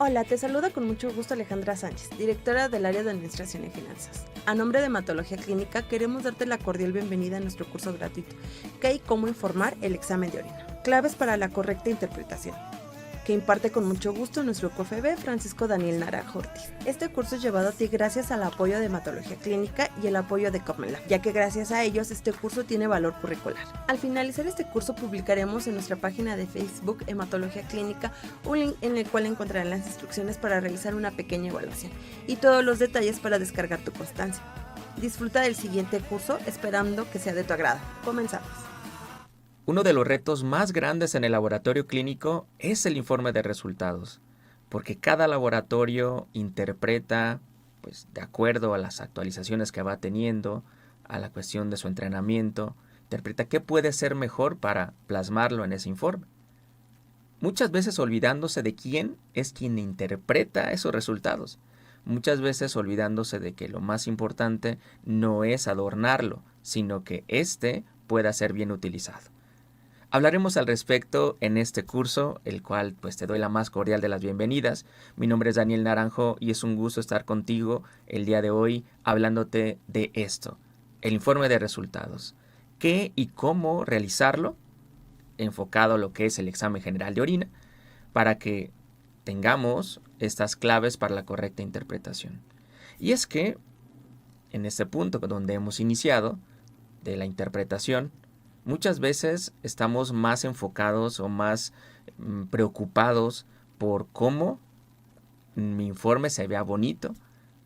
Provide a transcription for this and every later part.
Hola, te saluda con mucho gusto Alejandra Sánchez, directora del área de Administración y Finanzas. A nombre de Hematología Clínica queremos darte la cordial bienvenida a nuestro curso gratuito, ¿Qué y cómo informar el examen de orina? Claves para la correcta interpretación, que imparte con mucho gusto nuestro COFEB Francisco Daniel Naranjo Ortiz. Este curso es llevado a ti gracias al apoyo de Hematología Clínica y el apoyo de Copmelab, ya que gracias a ellos este curso tiene valor curricular. Al finalizar este curso publicaremos en nuestra página de Facebook Hematología Clínica un link en el cual encontrarán las instrucciones para realizar una pequeña evaluación y todos los detalles para descargar tu constancia. Disfruta del siguiente curso esperando que sea de tu agrado. Comenzamos. Uno de los retos más grandes en el laboratorio clínico es el informe de resultados, porque cada laboratorio interpreta, de acuerdo a las actualizaciones que va teniendo, a la cuestión de su entrenamiento, interpreta qué puede ser mejor para plasmarlo en ese informe. Muchas veces olvidándose de quién es quien interpreta esos resultados. Muchas veces olvidándose de que lo más importante no es adornarlo, sino que éste pueda ser bien utilizado. Hablaremos al respecto en este curso, el cual te doy la más cordial de las bienvenidas. Mi nombre es Daniel Naranjo y es un gusto estar contigo el día de hoy hablándote de esto, el informe de resultados. ¿Qué y cómo realizarlo? Enfocado a lo que es el examen general de orina, para que tengamos estas claves para la correcta interpretación. Y es que, en este punto donde hemos iniciado de la interpretación, muchas veces estamos más enfocados o más preocupados por cómo mi informe se vea bonito,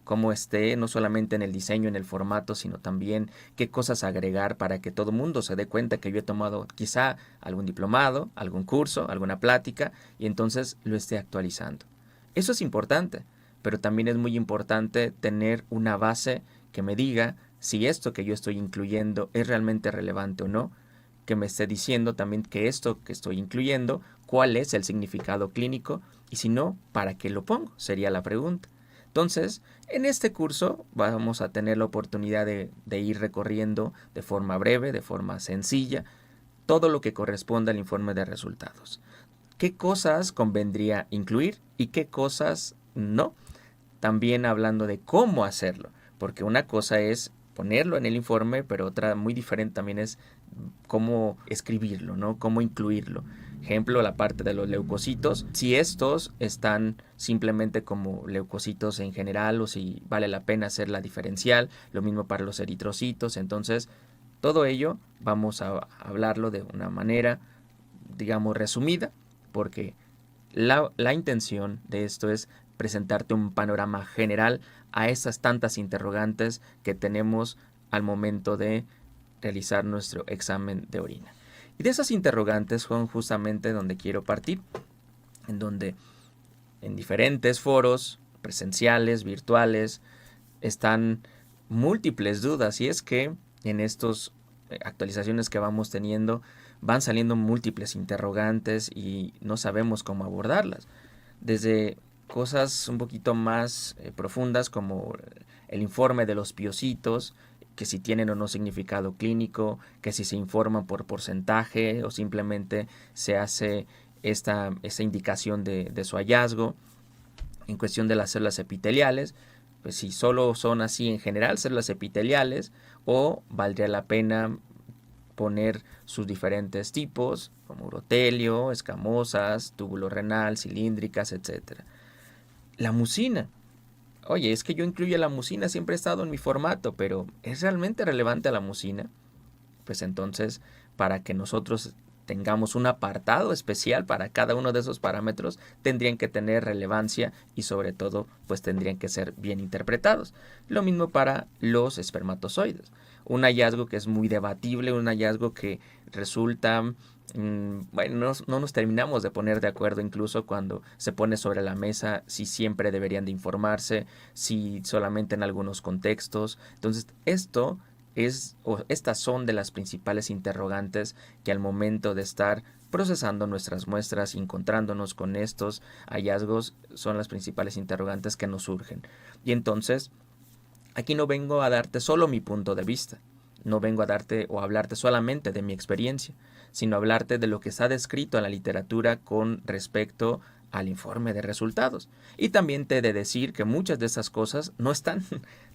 cómo esté no solamente en el diseño, en el formato, sino también qué cosas agregar para que todo el mundo se dé cuenta que yo he tomado quizá algún diplomado, algún curso, alguna plática y entonces lo esté actualizando. Eso es importante, pero también es muy importante tener una base que me diga si esto que yo estoy incluyendo es realmente relevante o no, que me esté diciendo también que esto que estoy incluyendo, cuál es el significado clínico y si no, ¿para qué lo pongo? Sería la pregunta. Entonces, en este curso vamos a tener la oportunidad de ir recorriendo de forma breve, de forma sencilla, todo lo que corresponda al informe de resultados. ¿Qué cosas convendría incluir y qué cosas no? También hablando de cómo hacerlo, porque una cosa es ponerlo en el informe, pero otra muy diferente también es cómo escribirlo, ¿no? Cómo incluirlo. Ejemplo, la parte de los leucocitos, si estos están simplemente como leucocitos en general o si vale la pena hacer la diferencial, lo mismo para los eritrocitos. Entonces, todo ello vamos a hablarlo de una manera, digamos, resumida, porque la intención de esto es presentarte un panorama general a esas tantas interrogantes que tenemos al momento de realizar nuestro examen de orina. Y de esas interrogantes son justamente donde quiero partir, en donde en diferentes foros presenciales, virtuales, están múltiples dudas y es que en estas actualizaciones que vamos teniendo van saliendo múltiples interrogantes y no sabemos cómo abordarlas. Desde cosas un poquito más profundas como el informe de los piocitos, que si tienen o no significado clínico, que si se informan por porcentaje o simplemente se hace esta indicación de su hallazgo. En cuestión de las células epiteliales, pues si solo son así en general células epiteliales o valdría la pena poner sus diferentes tipos como urotelio, escamosas, túbulo renal, cilíndricas, etc. La mucina. Oye, es que yo incluyo la mucina, siempre ha estado en mi formato, pero ¿es realmente relevante la mucina? Pues entonces, para que nosotros tengamos un apartado especial para cada uno de esos parámetros, tendrían que tener relevancia y sobre todo, pues tendrían que ser bien interpretados. Lo mismo para los espermatozoides. Un hallazgo que es muy debatible, un hallazgo que resulta... Bueno, no nos terminamos de poner de acuerdo incluso cuando se pone sobre la mesa si siempre deberían de informarse, si solamente en algunos contextos. Entonces, estas son de las principales interrogantes que al momento de estar procesando nuestras muestras y encontrándonos con estos hallazgos son las principales interrogantes que nos surgen. Y entonces, aquí no vengo a darte solo mi punto de vista, no vengo a darte o a hablarte solamente de mi experiencia, sino hablarte de lo que está descrito en la literatura con respecto al informe de resultados. Y también te he de decir que muchas de esas cosas no están,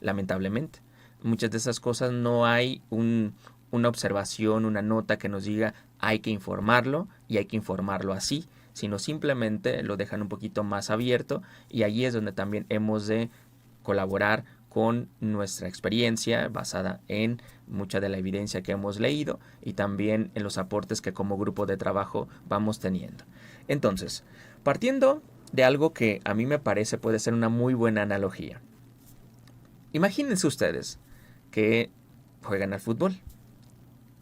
lamentablemente. Muchas de esas cosas no hay una observación, una nota que nos diga hay que informarlo y hay que informarlo así, sino simplemente lo dejan un poquito más abierto, y allí es donde también hemos de colaborar con nuestra experiencia basada en mucha de la evidencia que hemos leído y también en los aportes que como grupo de trabajo vamos teniendo. Entonces, partiendo de algo que a mí me parece puede ser una muy buena analogía. Imagínense ustedes que juegan al fútbol.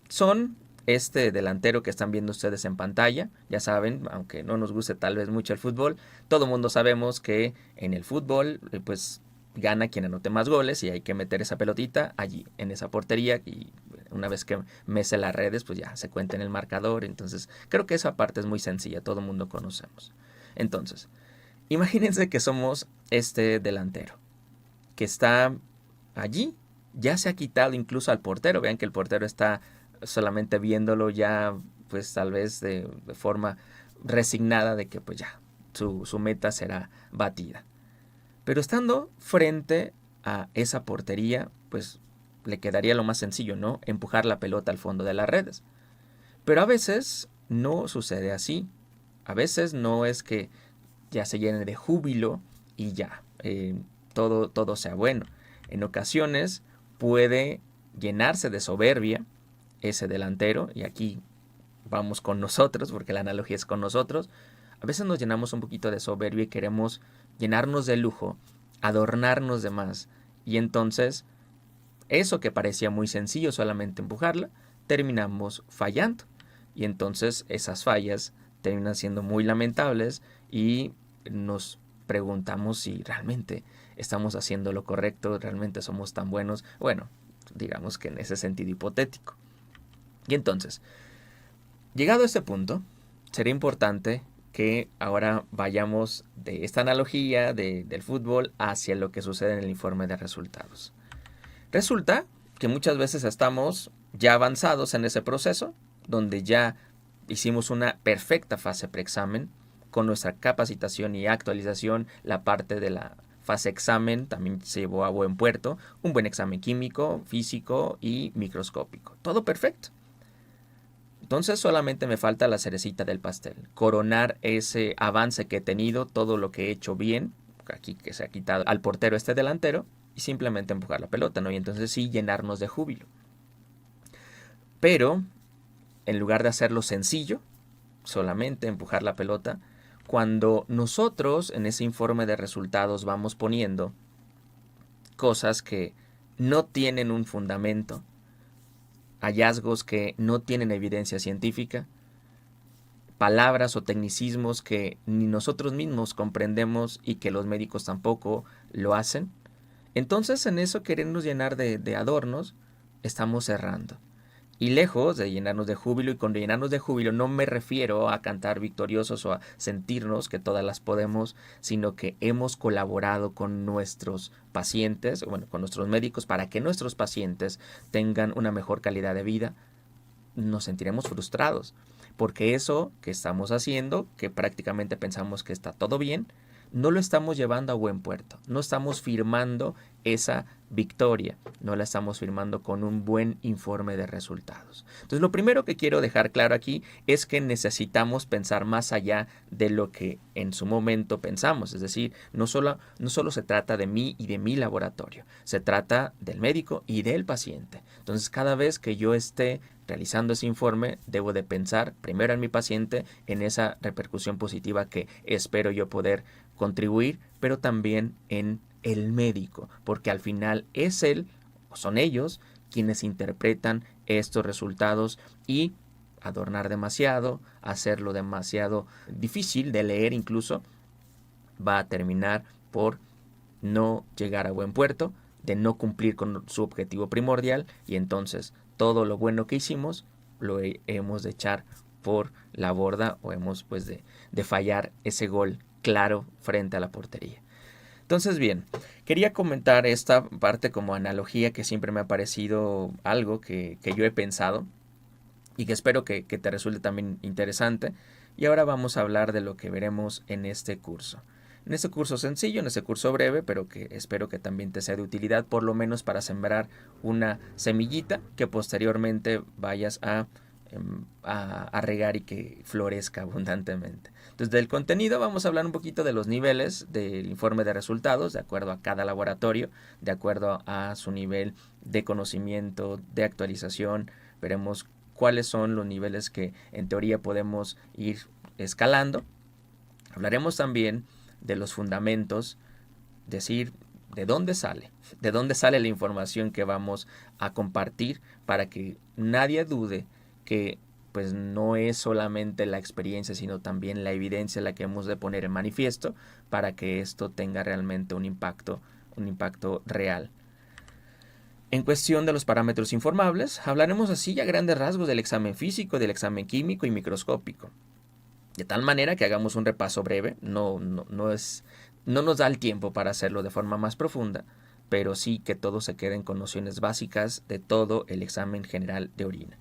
Son este delantero que están viendo ustedes en pantalla. Ya saben, aunque no nos guste tal vez mucho el fútbol, todo mundo sabemos que en el fútbol pues gana quien anote más goles, y hay que meter esa pelotita allí en esa portería, y una vez que mece las redes pues ya se cuenta en el marcador. Entonces creo que esa parte es muy sencilla, todo mundo conocemos. Entonces, imagínense que somos este delantero que está allí, ya se ha quitado incluso al portero. Vean que el portero está solamente viéndolo ya, pues tal vez de forma resignada de que pues ya su meta será batida. Pero estando frente a esa portería, pues le quedaría lo más sencillo, ¿no? Empujar la pelota al fondo de las redes. Pero a veces no sucede así. A veces no es que ya se llene de júbilo y ya, todo sea bueno. En ocasiones puede llenarse de soberbia ese delantero, y aquí vamos con nosotros, porque la analogía es con nosotros. A veces nos llenamos un poquito de soberbia y queremos llenarnos de lujo, adornarnos de más, y entonces eso que parecía muy sencillo, solamente empujarla, terminamos fallando, y entonces esas fallas terminan siendo muy lamentables y nos preguntamos si realmente estamos haciendo lo correcto, realmente somos tan buenos. Bueno, digamos que en ese sentido hipotético. Y entonces, llegado a este punto, sería importante que ahora vayamos de esta analogía del fútbol hacia lo que sucede en el informe de resultados. Resulta que muchas veces estamos ya avanzados en ese proceso, donde ya hicimos una perfecta fase preexamen con nuestra capacitación y actualización. La parte de la fase examen también se llevó a buen puerto, un buen examen químico, físico y microscópico. Todo perfecto. Entonces solamente me falta la cerecita del pastel, coronar ese avance que he tenido, todo lo que he hecho bien, aquí que se ha quitado al portero este delantero, y simplemente empujar la pelota, ¿no? Y entonces sí llenarnos de júbilo. Pero en lugar de hacerlo sencillo, solamente empujar la pelota, cuando nosotros en ese informe de resultados vamos poniendo cosas que no tienen un fundamento, hallazgos que no tienen evidencia científica, palabras o tecnicismos que ni nosotros mismos comprendemos y que los médicos tampoco lo hacen, entonces en eso querernos llenar de adornos, estamos errando. Y lejos de llenarnos de júbilo, y con llenarnos de júbilo no me refiero a cantar victoriosos o a sentirnos que todas las podemos, sino que hemos colaborado con nuestros pacientes, bueno, con nuestros médicos, para que nuestros pacientes tengan una mejor calidad de vida, nos sentiremos frustrados, porque eso que estamos haciendo, que prácticamente pensamos que está todo bien, no lo estamos llevando a buen puerto, no estamos firmando esa victoria, no la estamos firmando con un buen informe de resultados. Entonces, lo primero que quiero dejar claro aquí es que necesitamos pensar más allá de lo que en su momento pensamos. Es decir, no solo se trata de mí y de mi laboratorio, se trata del médico y del paciente. Entonces, cada vez que yo esté realizando ese informe, debo de pensar primero en mi paciente, en esa repercusión positiva que espero yo poder contribuir, pero también en el médico, porque al final es él o son ellos quienes interpretan estos resultados, y adornar demasiado, hacerlo demasiado difícil de leer incluso, va a terminar por no llegar a buen puerto, de no cumplir con su objetivo primordial, y entonces todo lo bueno que hicimos lo hemos de echar por la borda, o hemos pues de fallar ese gol claro frente a la portería. Entonces, bien, quería comentar esta parte como analogía que siempre me ha parecido algo que yo he pensado y que espero que te resulte también interesante. Y ahora vamos a hablar de lo que veremos en este curso. En este curso sencillo, en este curso breve, pero que espero que también te sea de utilidad, por lo menos para sembrar una semillita que posteriormente vayas a regar y que florezca abundantemente. Entonces, del contenido vamos a hablar un poquito de los niveles del informe de resultados, de acuerdo a cada laboratorio, de acuerdo a su nivel de conocimiento, de actualización. Veremos cuáles son los niveles que en teoría podemos ir escalando. Hablaremos también de los fundamentos, decir de dónde sale la información que vamos a compartir para que nadie dude que pues no es solamente la experiencia, sino también la evidencia la que hemos de poner en manifiesto para que esto tenga realmente un impacto real. En cuestión de los parámetros informables, hablaremos así a grandes rasgos del examen físico, del examen químico y microscópico. De tal manera que hagamos un repaso breve, no nos da el tiempo para hacerlo de forma más profunda, pero sí que todos se queden con nociones básicas de todo el examen general de orina.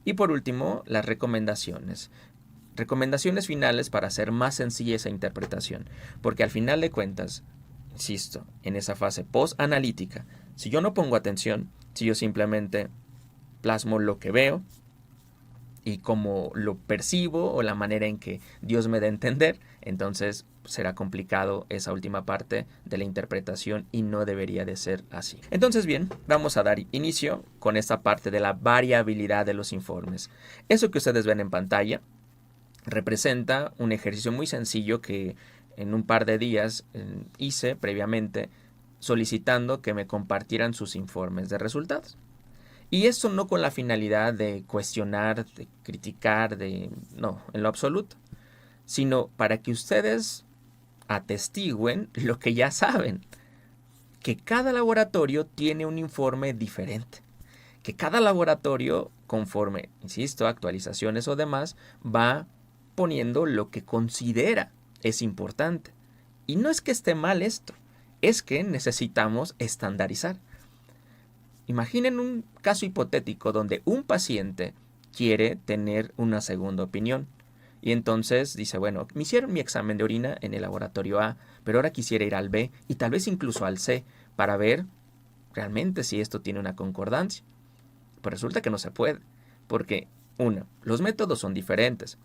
Y por último, las recomendaciones. Recomendaciones finales para hacer más sencilla esa interpretación, porque al final de cuentas, insisto, en esa fase post-analítica, si yo no pongo atención, si yo simplemente plasmo lo que veo y como lo percibo o la manera en que Dios me da a entender, entonces será complicado esa última parte de la interpretación y no debería de ser así. Entonces bien, vamos a dar inicio con esta parte de la variabilidad de los informes. Eso que ustedes ven en pantalla representa un ejercicio muy sencillo que en un par de días hice previamente solicitando que me compartieran sus informes de resultados. Y esto no con la finalidad de cuestionar, de criticar, no, en lo absoluto, sino para que ustedes atestiguen lo que ya saben, que cada laboratorio tiene un informe diferente, que cada laboratorio, conforme, insisto, actualizaciones o demás, va poniendo lo que considera es importante. Y no es que esté mal esto, es que necesitamos estandarizar. Imaginen un caso hipotético donde un paciente quiere tener una segunda opinión y entonces dice, bueno, me hicieron mi examen de orina en el laboratorio A, pero ahora quisiera ir al B y tal vez incluso al C para ver realmente si esto tiene una concordancia. Pues resulta que no se puede, porque los métodos son diferentes,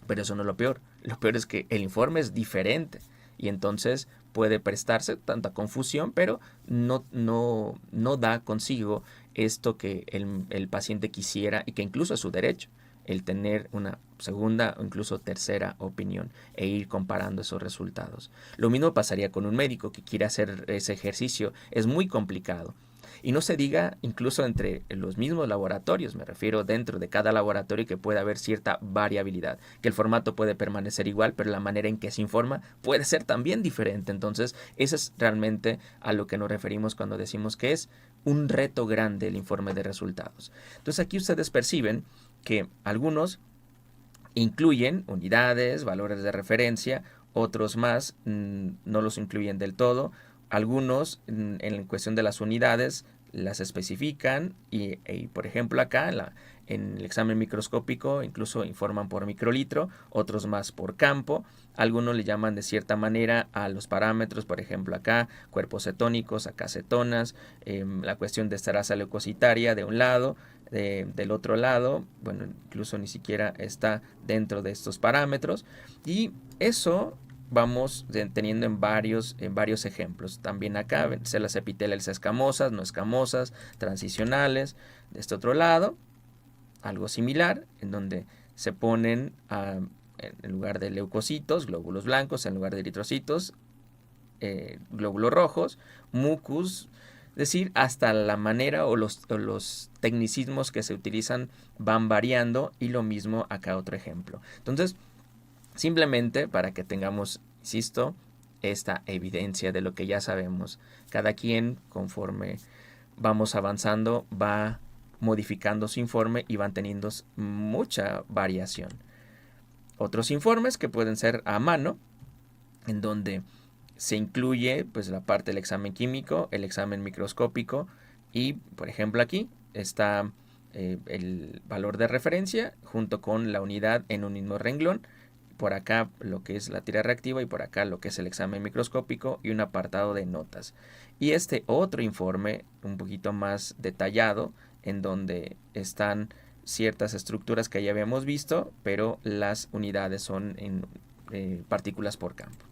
pero eso no es lo peor. Lo peor es que el informe es diferente y entonces puede prestarse tanta confusión, pero no da consigo esto que el paciente quisiera y que incluso es su derecho, el tener una segunda o incluso tercera opinión e ir comparando esos resultados. Lo mismo pasaría con un médico que quiere hacer ese ejercicio. Es muy complicado. Y no se diga incluso entre los mismos laboratorios, me refiero dentro de cada laboratorio que puede haber cierta variabilidad, que el formato puede permanecer igual, pero la manera en que se informa puede ser también diferente. Entonces, eso es realmente a lo que nos referimos cuando decimos que es un reto grande el informe de resultados. Entonces, aquí ustedes perciben que algunos incluyen unidades, valores de referencia, otros más no los incluyen del todo. Algunos en cuestión de las unidades las especifican y por ejemplo acá en el examen microscópico incluso informan por microlitro, otros más por campo. Algunos le llaman de cierta manera a los parámetros, por ejemplo acá cuerpos cetónicos, acá cetonas, la cuestión de esterasa leucocitaria de un lado, del otro lado, bueno, incluso ni siquiera está dentro de estos parámetros y eso vamos teniendo en varios ejemplos. También acá células epiteliales escamosas, no escamosas, transicionales. De este otro lado, algo similar, en donde se ponen en lugar de leucocitos, glóbulos blancos, en lugar de eritrocitos, glóbulos rojos, mucus. Es decir, hasta la manera o los tecnicismos que se utilizan van variando y lo mismo acá otro ejemplo. Entonces, simplemente para que tengamos, insisto, esta evidencia de lo que ya sabemos. Cada quien, conforme vamos avanzando, va modificando su informe y van teniendo mucha variación. Otros informes que pueden ser a mano, en donde se incluye pues la parte del examen químico, el examen microscópico y, por ejemplo, aquí está el valor de referencia junto con la unidad en un mismo renglón por acá lo que es la tira reactiva y por acá lo que es el examen microscópico y un apartado de notas. Y este otro informe un poquito más detallado en donde están ciertas estructuras que ya habíamos visto, pero las unidades son en partículas por campo.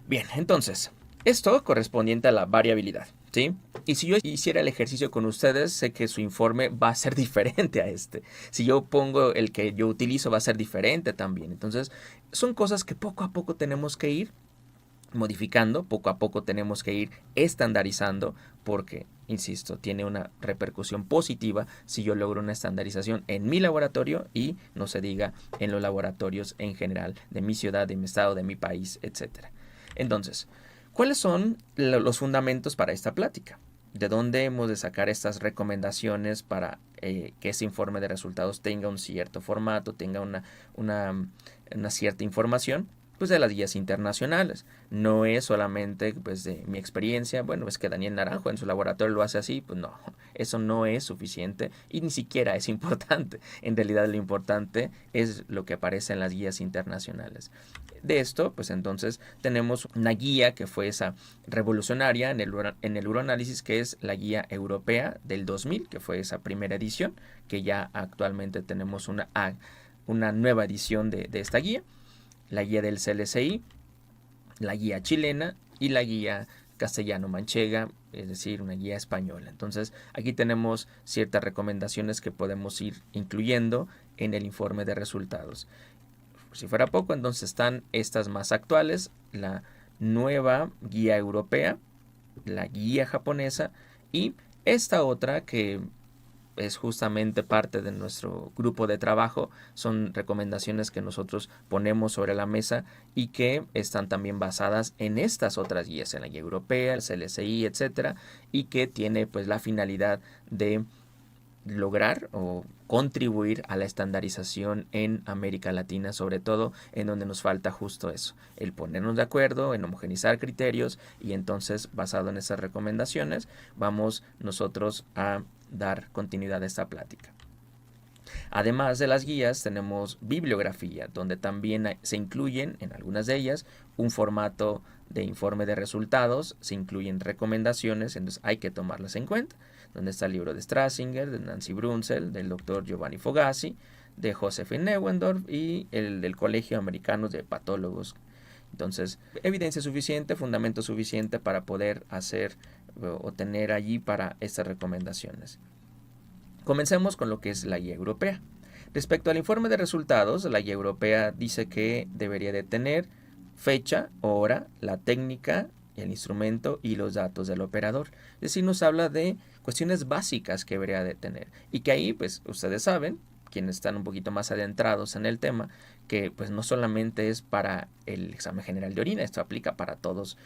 Bien, entonces, esto correspondiente a la variabilidad, ¿sí? Y si yo hiciera el ejercicio con ustedes, sé que su informe va a ser diferente a este. Si yo pongo el que yo utilizo, va a ser diferente también. Entonces, son cosas que poco a poco tenemos que ir modificando, poco a poco tenemos que ir estandarizando, porque, insisto, tiene una repercusión positiva si yo logro una estandarización en mi laboratorio y no se diga en los laboratorios en general de mi ciudad, de mi estado, de mi país, etcétera. Entonces, ¿cuáles son los fundamentos para esta plática? ¿De dónde hemos de sacar estas recomendaciones para que ese informe de resultados tenga un cierto formato, tenga una cierta información? Pues de las guías internacionales. No es solamente pues de mi experiencia, bueno, es que Daniel Naranjo en su laboratorio lo hace así, pues no, eso no es suficiente y ni siquiera es importante. En realidad lo importante es lo que aparece en las guías internacionales. De esto, pues entonces tenemos una guía que fue esa revolucionaria en el uroanálisis, que es la guía europea del 2000, que fue esa primera edición, que ya actualmente tenemos una nueva edición de esta guía, la guía del CLCI, la guía chilena y la guía castellano-manchega, es decir, una guía española. Entonces, aquí tenemos ciertas recomendaciones que podemos ir incluyendo en el informe de resultados. Si fuera poco, entonces están estas más actuales, la nueva guía europea, la guía japonesa y esta otra que es justamente parte de nuestro grupo de trabajo, son recomendaciones que nosotros ponemos sobre la mesa y que están también basadas en estas otras guías, en la guía europea, el CLCI, etcétera, y que tiene pues la finalidad de lograr o contribuir a la estandarización en América Latina, sobre todo en donde nos falta justo eso, el ponernos de acuerdo, en homogenizar criterios y entonces basado en esas recomendaciones vamos nosotros a dar continuidad a esta plática. Además de las guías tenemos bibliografía, donde también se incluyen en algunas de ellas un formato de informe de resultados, se incluyen recomendaciones, entonces hay que tomarlas en cuenta, donde está el libro de Strassinger, de Nancy Brunzell, del doctor Giovanni Fogassi, de Josephine Neuendorf y el del Colegio Americano de Patólogos. Entonces, evidencia suficiente, fundamento suficiente para poder hacer o tener allí para estas recomendaciones. Comencemos con lo que es la guía europea. Respecto al informe de resultados, la guía europea dice que debería de tener fecha, hora, la técnica, el instrumento y los datos del operador. Es decir, nos habla de cuestiones básicas que debería de tener. Y que ahí, pues, ustedes saben, quienes están un poquito más adentrados en el tema, que pues no solamente es para el examen general de orina, esto aplica para todos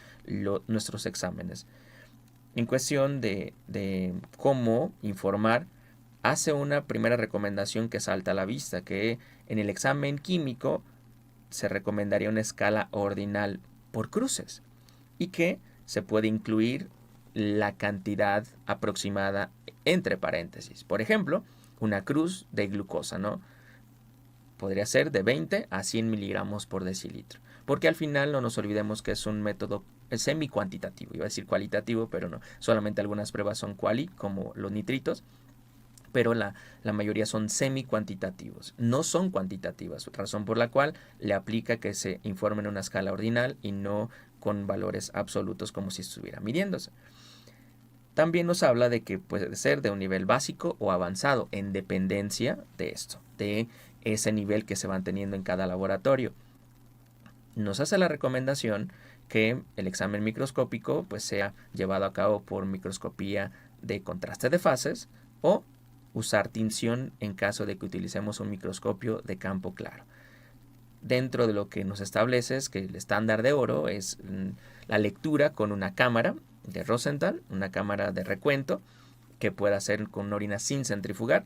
nuestros exámenes. En cuestión de cómo informar, hace una primera recomendación que salta a la vista, que en el examen químico se recomendaría una escala ordinal por cruces y que se puede incluir la cantidad aproximada entre paréntesis. Por ejemplo, una cruz de glucosa, ¿no? Podría ser de 20 a 100 miligramos por decilitro. Porque al final no nos olvidemos que es un método semi-cuantitativo. Iba a decir cualitativo, pero no. Solamente algunas pruebas son quali, como los nitritos. Pero la mayoría son semi-cuantitativos. No son cuantitativas. Razón por la cual le aplica que se informe en una escala ordinal y no con valores absolutos como si estuviera midiéndose. También nos habla de que puede ser de un nivel básico o avanzado en dependencia de esto, de ese nivel que se van teniendo en cada laboratorio. Nos hace la recomendación que el examen microscópico pues sea llevado a cabo por microscopía de contraste de fases o usar tinción en caso de que utilicemos un microscopio de campo claro. Dentro de lo que nos establece es que el estándar de oro es la lectura con una cámara de Rosenthal, una cámara de recuento que pueda hacer con una orina sin centrifugar.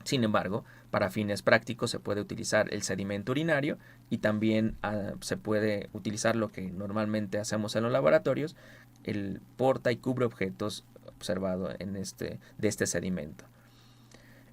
Sin embargo, para fines prácticos se puede utilizar el sedimento urinario y también se puede utilizar lo que normalmente hacemos en los laboratorios, el porta y cubre objetos observado de este sedimento.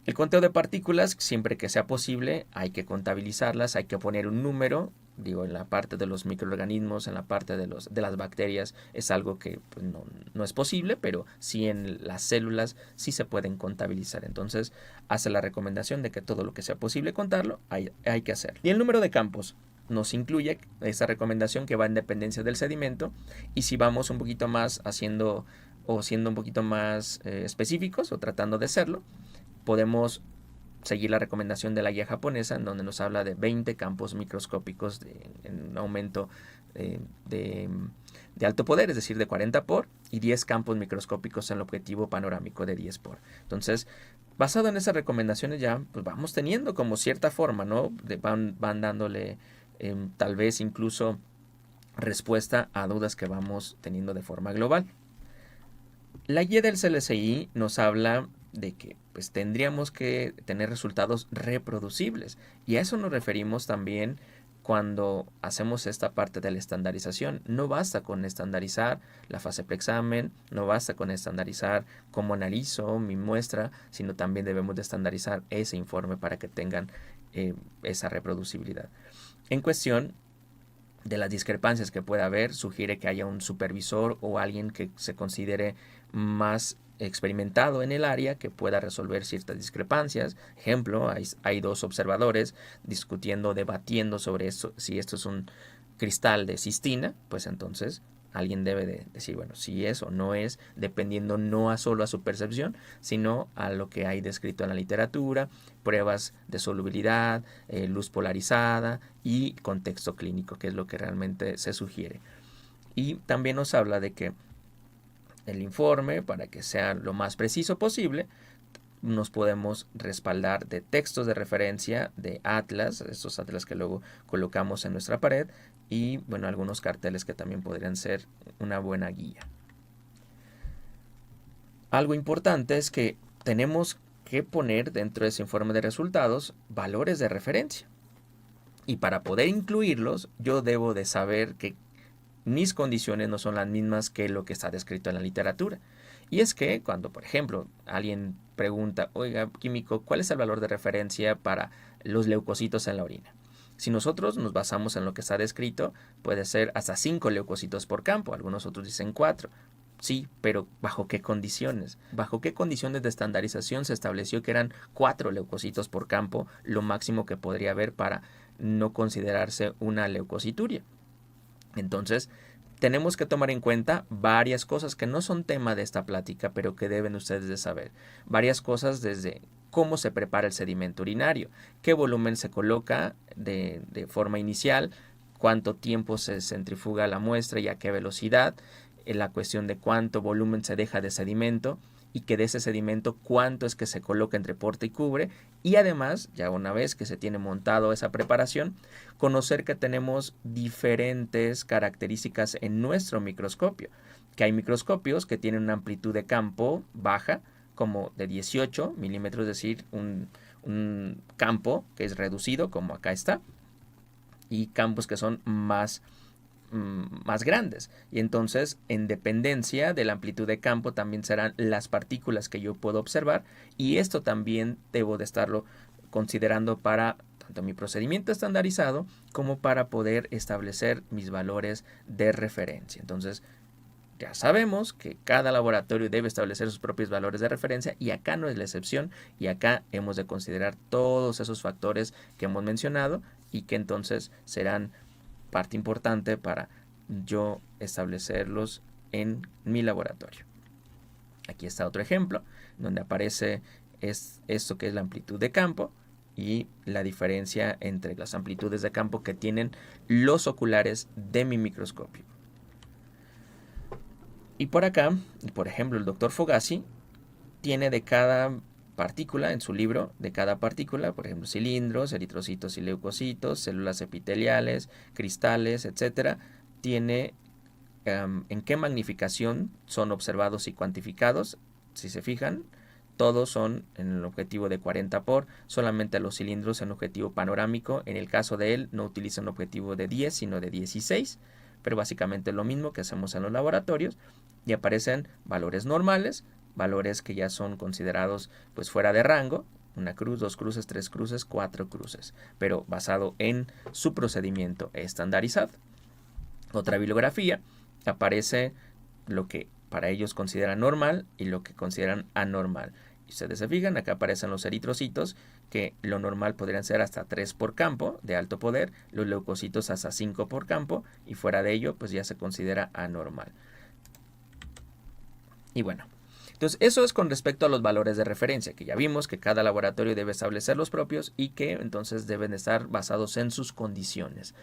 El conteo de partículas, siempre que sea posible, hay que contabilizarlas, hay que poner un número. Digo, en la parte de los microorganismos, en la parte de las bacterias, es algo que pues, no es posible, pero sí en las células sí se pueden contabilizar. Entonces, hace la recomendación de que todo lo que sea posible contarlo, hay que hacerlo. Y el número de campos nos incluye esa recomendación que va en dependencia del sedimento. Y si vamos un poquito más siendo un poquito más específicos o tratando de serlo, podemos seguir la recomendación de la guía japonesa, en donde nos habla de 20 campos microscópicos en un aumento de alto poder, es decir, de 40 por, y 10 campos microscópicos en el objetivo panorámico de 10 por. Entonces, basado en esas recomendaciones ya pues vamos teniendo como cierta forma, ¿no? Van dándole tal vez incluso respuesta a dudas que vamos teniendo de forma global. La guía del CLSI nos habla de que pues tendríamos que tener resultados reproducibles, y a eso nos referimos también cuando hacemos esta parte de la estandarización. No basta con estandarizar la fase preexamen, no basta con estandarizar cómo analizo mi muestra, sino también debemos de estandarizar ese informe para que tengan esa reproducibilidad. En cuestión de las discrepancias que pueda haber, sugiere que haya un supervisor o alguien que se considere más experimentado en el área que pueda resolver ciertas discrepancias. Ejemplo, hay dos observadores discutiendo, debatiendo sobre esto, si esto es un cristal de cistina, pues entonces alguien debe de decir, bueno, si es o no es, dependiendo no solo a su percepción, sino a lo que hay descrito en la literatura, pruebas de solubilidad, luz polarizada y contexto clínico, que es lo que realmente se sugiere. Y también nos habla de que el informe, para que sea lo más preciso posible, nos podemos respaldar de textos de referencia, de atlas, estos atlas que luego colocamos en nuestra pared, y bueno, algunos carteles que también podrían ser una buena guía. Algo importante es que tenemos que poner dentro de ese informe de resultados valores de referencia, y para poder incluirlos yo debo de saber que mis condiciones no son las mismas que lo que está descrito en la literatura. Y es que cuando, por ejemplo, alguien pregunta, oiga, químico, ¿cuál es el valor de referencia para los leucocitos en la orina? Si nosotros nos basamos en lo que está descrito, puede ser hasta 5 leucocitos por campo, algunos otros dicen 4. Sí, pero ¿bajo qué condiciones? ¿Bajo qué condiciones de estandarización se estableció que eran 4 leucocitos por campo, lo máximo que podría haber para no considerarse una leucocituria? Entonces, tenemos que tomar en cuenta varias cosas que no son tema de esta plática, pero que deben ustedes de saber. Varias cosas desde cómo se prepara el sedimento urinario, qué volumen se coloca de forma inicial, cuánto tiempo se centrifuga la muestra y a qué velocidad, la cuestión de cuánto volumen se deja de sedimento, y que de ese sedimento cuánto es que se coloca entre porta y cubre, y además, ya una vez que se tiene montado esa preparación, conocer que tenemos diferentes características en nuestro microscopio, que hay microscopios que tienen una amplitud de campo baja, como de 18 milímetros, es decir, un campo que es reducido, como acá está, y campos que son más grandes, y entonces en dependencia de la amplitud de campo también serán las partículas que yo puedo observar, y esto también debo de estarlo considerando para tanto mi procedimiento estandarizado como para poder establecer mis valores de referencia. Entonces ya sabemos que cada laboratorio debe establecer sus propios valores de referencia, y acá no es la excepción, y acá hemos de considerar todos esos factores que hemos mencionado y que entonces serán parte importante para yo establecerlos en mi laboratorio. Aquí está otro ejemplo donde aparece esto que es la amplitud de campo y la diferencia entre las amplitudes de campo que tienen los oculares de mi microscopio. Y por acá, por ejemplo, el doctor Fogassi tiene de cada partícula en su libro, de cada partícula, por ejemplo, cilindros, eritrocitos y leucocitos, células epiteliales, cristales, etcétera, tiene en qué magnificación son observados y cuantificados. Si se fijan, todos son en el objetivo de 40 por, solamente los cilindros en objetivo panorámico. En el caso de él no utiliza un objetivo de 10, sino de 16, pero básicamente lo mismo que hacemos en los laboratorios, y aparecen valores normales, valores que ya son considerados pues fuera de rango, una cruz, 2 cruces, 3 cruces, 4 cruces, pero basado en su procedimiento estandarizado. Otra bibliografía aparece lo que para ellos consideran normal y lo que consideran anormal. Y ustedes se fijan, acá aparecen los eritrocitos, que lo normal podrían ser hasta 3 por campo de alto poder, los leucocitos hasta 5 por campo, y fuera de ello pues ya se considera anormal. Y bueno, entonces eso es con respecto a los valores de referencia, que ya vimos que cada laboratorio debe establecer los propios y que entonces deben estar basados en sus condiciones.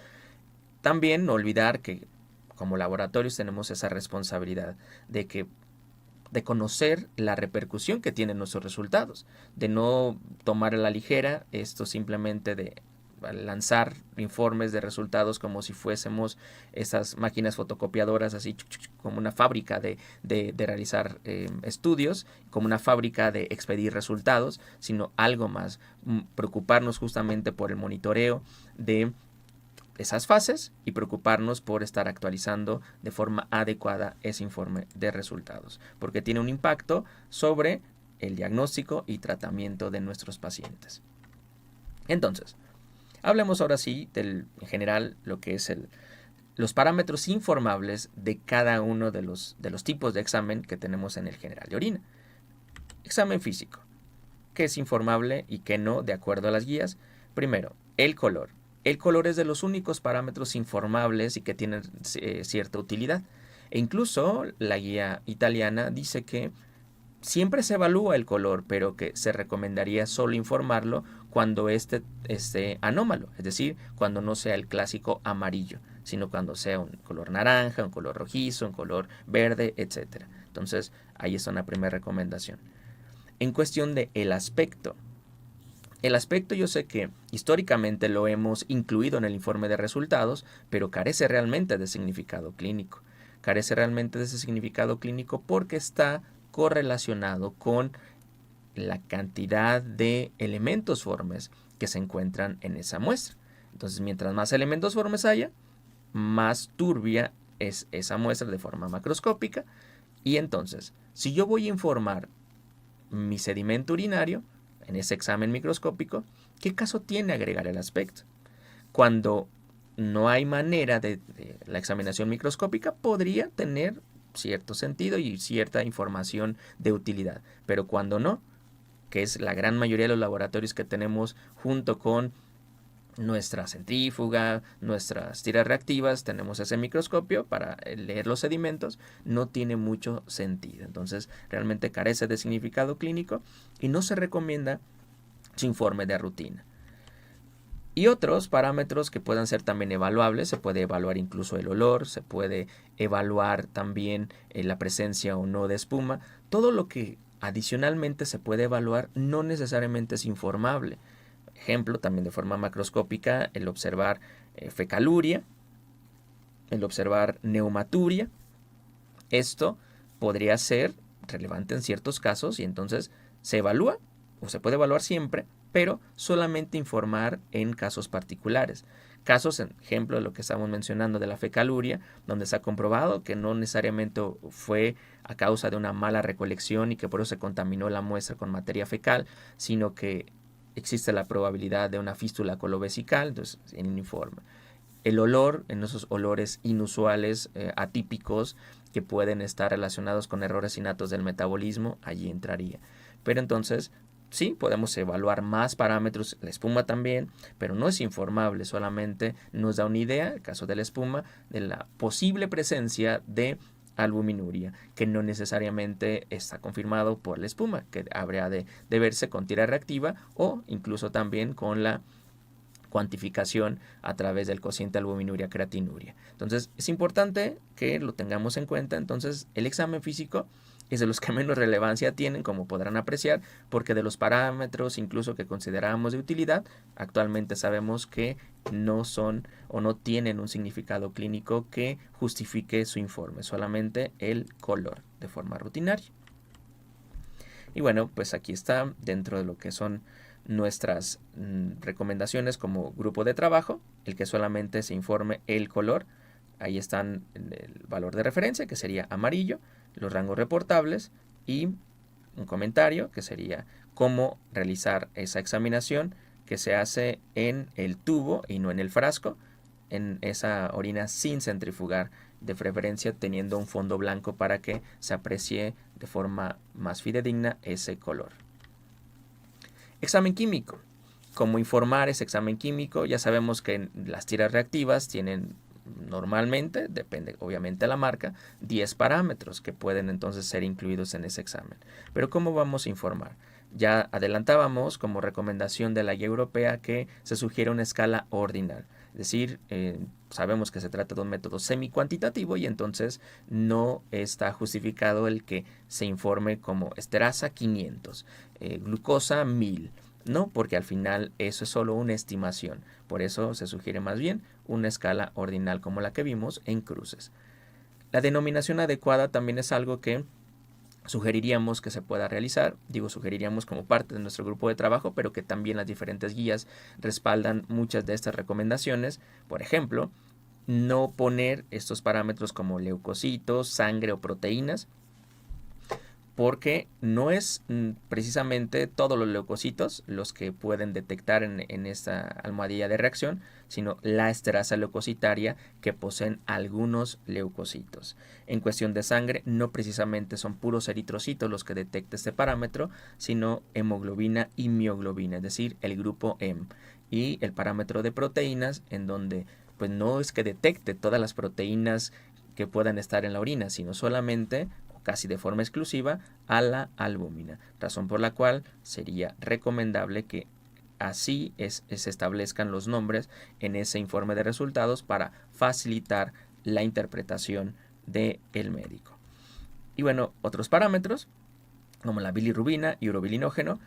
También no olvidar que como laboratorios tenemos esa responsabilidad de conocer la repercusión que tienen nuestros resultados, de no tomar a la ligera esto simplemente de lanzar informes de resultados como si fuésemos esas máquinas fotocopiadoras, así como una fábrica de realizar estudios, como una fábrica de expedir resultados, sino algo más, preocuparnos justamente por el monitoreo de esas fases y preocuparnos por estar actualizando de forma adecuada ese informe de resultados, porque tiene un impacto sobre el diagnóstico y tratamiento de nuestros pacientes. Entonces, hablemos ahora sí en general lo que es los parámetros informables de cada uno de los tipos de examen que tenemos en el general de orina. Examen físico, ¿qué es informable y qué no de acuerdo a las guías? Primero, el color. El color es de los únicos parámetros informables y que tienen cierta utilidad. E incluso la guía italiana dice que siempre se evalúa el color, pero que se recomendaría solo informarlo cuando esté anómalo, es decir, cuando no sea el clásico amarillo, sino cuando sea un color naranja, un color rojizo, un color verde, etc. Entonces, ahí está una primera recomendación. En cuestión de el aspecto, yo sé que históricamente lo hemos incluido en el informe de resultados, pero carece realmente de significado clínico. Carece realmente de ese significado clínico porque está correlacionado con la cantidad de elementos formes que se encuentran en esa muestra. Entonces, mientras más elementos formes haya, más turbia es esa muestra de forma macroscópica. Y entonces, si yo voy a informar mi sedimento urinario en ese examen microscópico, ¿qué caso tiene agregar el aspecto? Cuando no hay manera de la examinación microscópica, podría tener cierto sentido y cierta información de utilidad, pero cuando no, que es la gran mayoría de los laboratorios que tenemos junto con nuestra centrífuga, nuestras tiras reactivas, tenemos ese microscopio para leer los sedimentos, no tiene mucho sentido. Entonces, realmente carece de significado clínico y no se recomienda su informe de rutina. Y otros parámetros que puedan ser también evaluables, se puede evaluar incluso el olor, se puede evaluar también la presencia o no de espuma. Todo lo que adicionalmente se puede evaluar no necesariamente es informable. Ejemplo, también de forma macroscópica, el observar fecaluria, el observar neumaturia. Esto podría ser relevante en ciertos casos y entonces se evalúa o se puede evaluar siempre, pero solamente informar en casos particulares. Casos, ejemplo, de lo que estamos mencionando de la fecaluria, donde se ha comprobado que no necesariamente fue a causa de una mala recolección y que por eso se contaminó la muestra con materia fecal, sino que existe la probabilidad de una fístula colovesical, entonces en un informe. El olor, en esos olores inusuales, atípicos, que pueden estar relacionados con errores innatos del metabolismo, allí entraría. Pero entonces, sí, podemos evaluar más parámetros, la espuma también, pero no es informable, solamente nos da una idea, el caso de la espuma, de la posible presencia de albuminuria, que no necesariamente está confirmado por la espuma, que habría de verse con tira reactiva o incluso también con la cuantificación a través del cociente albuminuria-creatinuria. Entonces, es importante que lo tengamos en cuenta. Entonces, el examen físico es de los que menos relevancia tienen, como podrán apreciar, porque de los parámetros incluso que considerábamos de utilidad, actualmente sabemos que no son o no tienen un significado clínico que justifique su informe, solamente el color de forma rutinaria. Y bueno, pues aquí está dentro de lo que son nuestras recomendaciones como grupo de trabajo, el que solamente se informe el color. Ahí están el valor de referencia, que sería amarillo, los rangos reportables y un comentario que sería cómo realizar esa examinación que se hace en el tubo y no en el frasco, en esa orina sin centrifugar, de preferencia teniendo un fondo blanco para que se aprecie de forma más fidedigna ese color. Examen químico. ¿Cómo informar ese examen químico? Ya sabemos que las tiras reactivas tienen normalmente, depende obviamente de la marca, 10 parámetros que pueden entonces ser incluidos en ese examen. Pero ¿cómo vamos a informar? Ya adelantábamos como recomendación de la guía europea que se sugiere una escala ordinal. Es decir, sabemos que se trata de un método semi-cuantitativo y entonces no está justificado el que se informe como esterasa 500, glucosa 1000. No, porque al final eso es solo una estimación. Por eso se sugiere más bien una escala ordinal como la que vimos en cruces. La denominación adecuada también es algo que sugeriríamos que se pueda realizar, sugeriríamos como parte de nuestro grupo de trabajo, pero que también las diferentes guías respaldan muchas de estas recomendaciones. Por ejemplo, no poner estos parámetros como leucocitos, sangre o proteínas, porque no es precisamente todos los leucocitos los que pueden detectar en esta almohadilla de reacción, sino la esterasa leucocitaria que poseen algunos leucocitos. En cuestión de sangre, no precisamente son puros eritrocitos los que detecta este parámetro, sino hemoglobina y mioglobina, es decir, el grupo M. Y el parámetro de proteínas, en donde pues no es que detecte todas las proteínas que puedan estar en la orina, sino solamente casi de forma exclusiva a la albúmina, razón por la cual sería recomendable que así se establezcan los nombres en ese informe de resultados para facilitar la interpretación del médico. Y bueno, otros parámetros como la bilirrubina y urobilinógeno,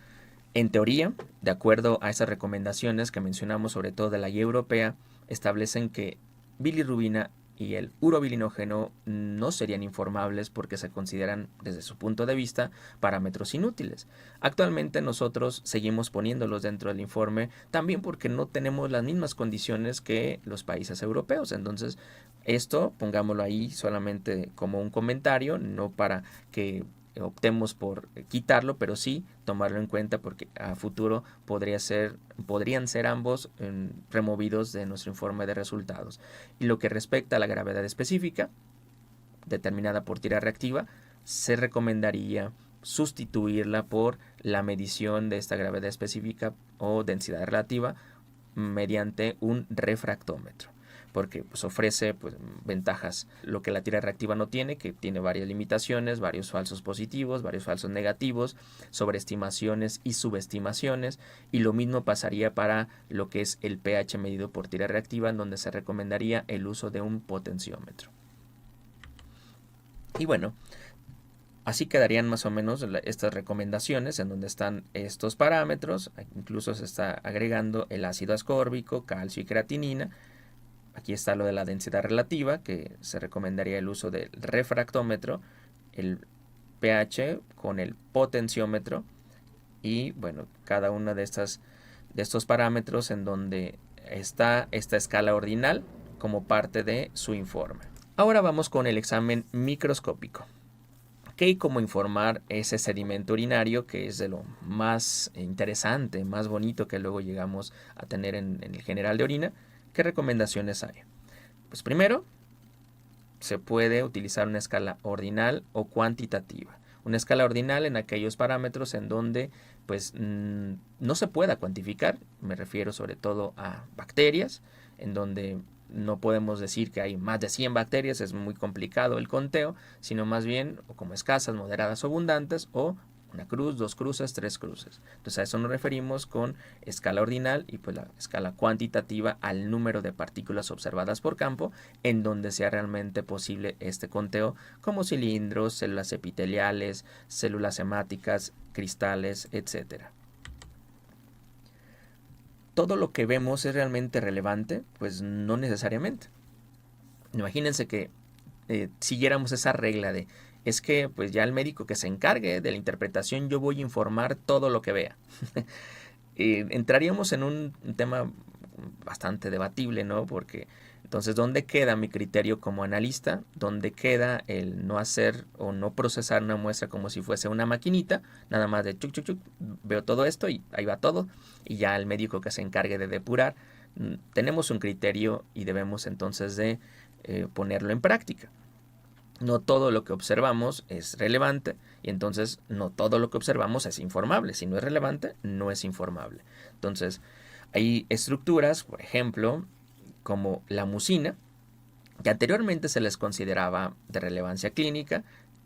en teoría, de acuerdo a esas recomendaciones que mencionamos sobre todo de la guía europea, establecen que bilirrubina y el urobilinógeno no serían informables porque se consideran desde su punto de vista parámetros inútiles. Actualmente nosotros seguimos poniéndolos dentro del informe también porque no tenemos las mismas condiciones que los países europeos. Entonces esto pongámoslo ahí solamente como un comentario, no para que optemos por quitarlo, pero sí tomarlo en cuenta porque a futuro podrían ser ambos removidos de nuestro informe de resultados. Y lo que respecta a la gravedad específica, determinada por tira reactiva, se recomendaría sustituirla por la medición de esta gravedad específica o densidad relativa mediante un refractómetro, porque pues, ofrece ventajas, lo que la tira reactiva no tiene, que tiene varias limitaciones, varios falsos positivos, varios falsos negativos, sobreestimaciones y subestimaciones, y lo mismo pasaría para lo que es el pH medido por tira reactiva, en donde se recomendaría el uso de un potenciómetro. Y bueno, así quedarían más o menos estas recomendaciones en donde están estos parámetros, incluso se está agregando el ácido ascórbico, calcio y creatinina. Aquí está lo de la densidad relativa, que se recomendaría el uso del refractómetro, el pH con el potenciómetro y bueno, cada uno de estos parámetros en donde está esta escala ordinal como parte de su informe. Ahora vamos con el examen microscópico. ¿Qué y cómo informar ese sedimento urinario, que es de lo más interesante, más bonito que luego llegamos a tener en el general de orina? ¿Qué recomendaciones hay? Pues primero, se puede utilizar una escala ordinal o cuantitativa. Una escala ordinal en aquellos parámetros en donde pues, no se pueda cuantificar, me refiero sobre todo a bacterias, en donde no podemos decir que hay más de 100 bacterias, es muy complicado el conteo, sino más bien como escasas, moderadas o abundantes, o una cruz, 2 cruces, 3 cruces. Entonces a eso nos referimos con escala ordinal y pues la escala cuantitativa al número de partículas observadas por campo en donde sea realmente posible este conteo, como cilindros, células epiteliales, células hemáticas, cristales, etc. ¿Todo lo que vemos es realmente relevante? Pues no necesariamente. Imagínense que siguiéramos esa regla de es que pues ya el médico que se encargue de la interpretación, yo voy a informar todo lo que vea. Entraríamos en un tema bastante debatible, ¿no? Porque Entonces, ¿dónde queda mi criterio como analista? ¿Dónde queda el no hacer o no procesar una muestra como si fuese una maquinita? Nada más de chuc, chuc, chuc, veo todo esto y ahí va todo. Y ya el médico que se encargue de depurar. Tenemos un criterio y debemos entonces de ponerlo en práctica. No todo lo que observamos es relevante y entonces no todo lo que observamos es informable. Si no es relevante, no es informable. Entonces, hay estructuras, por ejemplo, como la mucina, que anteriormente se les consideraba de relevancia clínica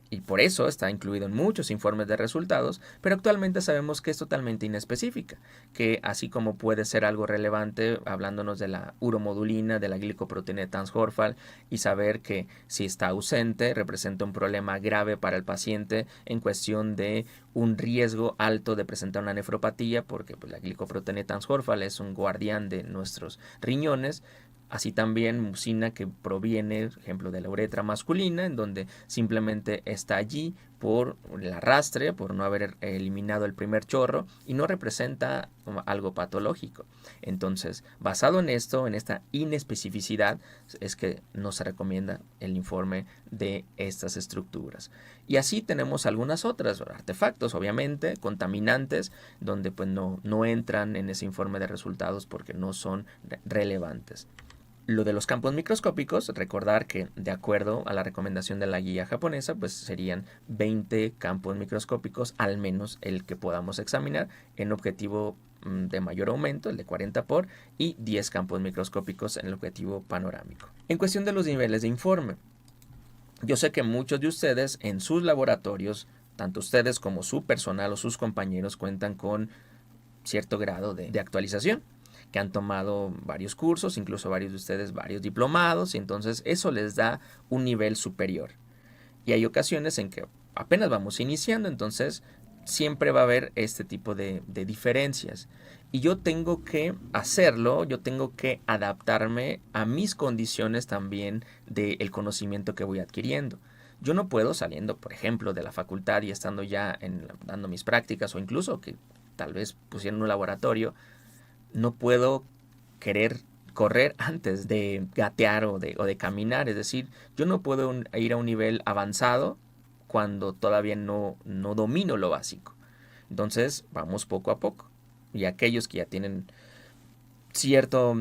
y por eso está incluido en muchos informes de resultados, pero actualmente sabemos que es totalmente inespecífica, que así como puede ser algo relevante hablándonos de la uromodulina, de la glicoproteína de Tansjorfal y saber que si está ausente representa un problema grave para el paciente en cuestión de un riesgo alto de presentar una nefropatía, porque pues, la glicoproteína de Tansjorfal es un guardián de nuestros riñones. Así también mucina que proviene, por ejemplo, de la uretra masculina, en donde simplemente está allí por el arrastre, por no haber eliminado el primer chorro y no representa algo patológico. Entonces, basado en esto, en esta inespecificidad, es que no se recomienda el informe de estas estructuras. Y así tenemos algunas otras artefactos, obviamente, contaminantes, donde pues no entran en ese informe de resultados porque no son relevantes. Lo de los campos microscópicos, recordar que de acuerdo a la recomendación de la guía japonesa, pues serían 20 campos microscópicos, al menos el que podamos examinar, en objetivo de mayor aumento, el de 40 por, y 10 campos microscópicos en el objetivo panorámico. En cuestión de los niveles de informe, yo sé que muchos de ustedes en sus laboratorios, tanto ustedes como su personal o sus compañeros, cuentan con cierto grado de actualización, que han tomado varios cursos, incluso varios de ustedes varios diplomados, y entonces eso les da un nivel superior. Y hay ocasiones en que apenas vamos iniciando, entonces siempre va a haber este tipo de diferencias. Y yo tengo que hacerlo, yo tengo que adaptarme a mis condiciones también del conocimiento que voy adquiriendo. Yo no puedo saliendo, por ejemplo, de la facultad y estando ya dando mis prácticas o incluso que tal vez pusiera en un laboratorio, no puedo querer correr antes de gatear o de caminar. Es decir, yo no puedo ir a un nivel avanzado cuando todavía no domino lo básico. Entonces, vamos poco a poco. Y aquellos que ya tienen cierto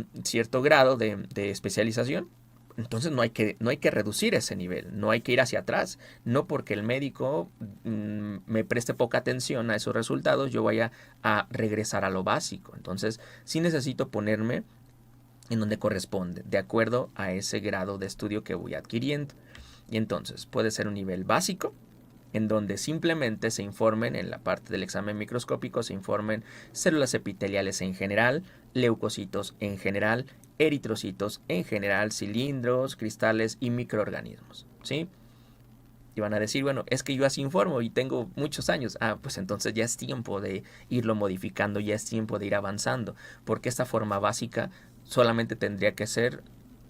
grado de especialización, entonces no hay que reducir ese nivel, no hay que ir hacia atrás. No porque el médico me preste poca atención a esos resultados, yo vaya a regresar a lo básico. Entonces sí necesito ponerme en donde corresponde, de acuerdo a ese grado de estudio que voy adquiriendo. Y entonces puede ser un nivel básico, en donde simplemente se informen en la parte del examen microscópico, se informen células epiteliales en general, leucocitos en general, eritrocitos en general, cilindros, cristales y microorganismos, ¿sí? Y van a decir, bueno, es que yo así informo y tengo muchos años. Pues entonces ya es tiempo de irlo modificando, ya es tiempo de ir avanzando, porque esta forma básica solamente tendría que ser,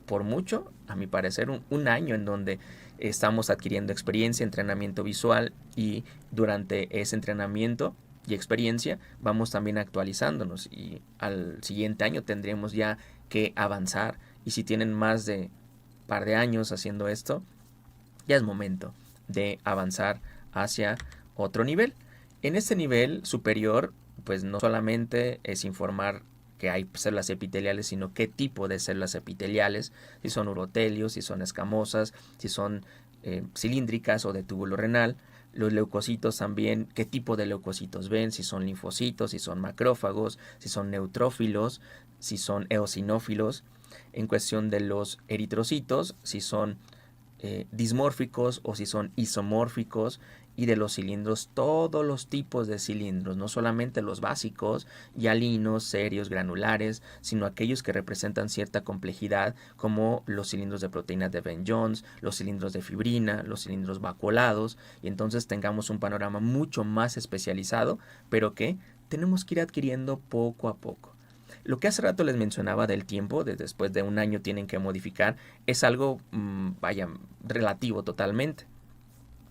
por mucho, a mi parecer, un año en donde estamos adquiriendo experiencia, entrenamiento visual y durante ese entrenamiento y experiencia vamos también actualizándonos y al siguiente año tendremos ya que avanzar. Y si tienen más de un par de años haciendo esto, ya es momento de avanzar hacia otro nivel. En este nivel superior, pues no solamente es informar que hay células epiteliales, sino qué tipo de células epiteliales, si son urotelios, si son escamosas, si son cilíndricas o de túbulo renal. Los leucocitos también, qué tipo de leucocitos ven, si son linfocitos, si son macrófagos, si son neutrófilos, si son eosinófilos. En cuestión de los eritrocitos, si son dismórficos o si son isomórficos. Y de los cilindros, todos los tipos de cilindros, no solamente los básicos, hialinos, serios, granulares, sino aquellos que representan cierta complejidad, como los cilindros de proteínas de Ben-Jones, los cilindros de fibrina, los cilindros vacuolados, y entonces tengamos un panorama mucho más especializado, pero que tenemos que ir adquiriendo poco a poco. Lo que hace rato les mencionaba del tiempo, de después de un año tienen que modificar, es algo, relativo totalmente.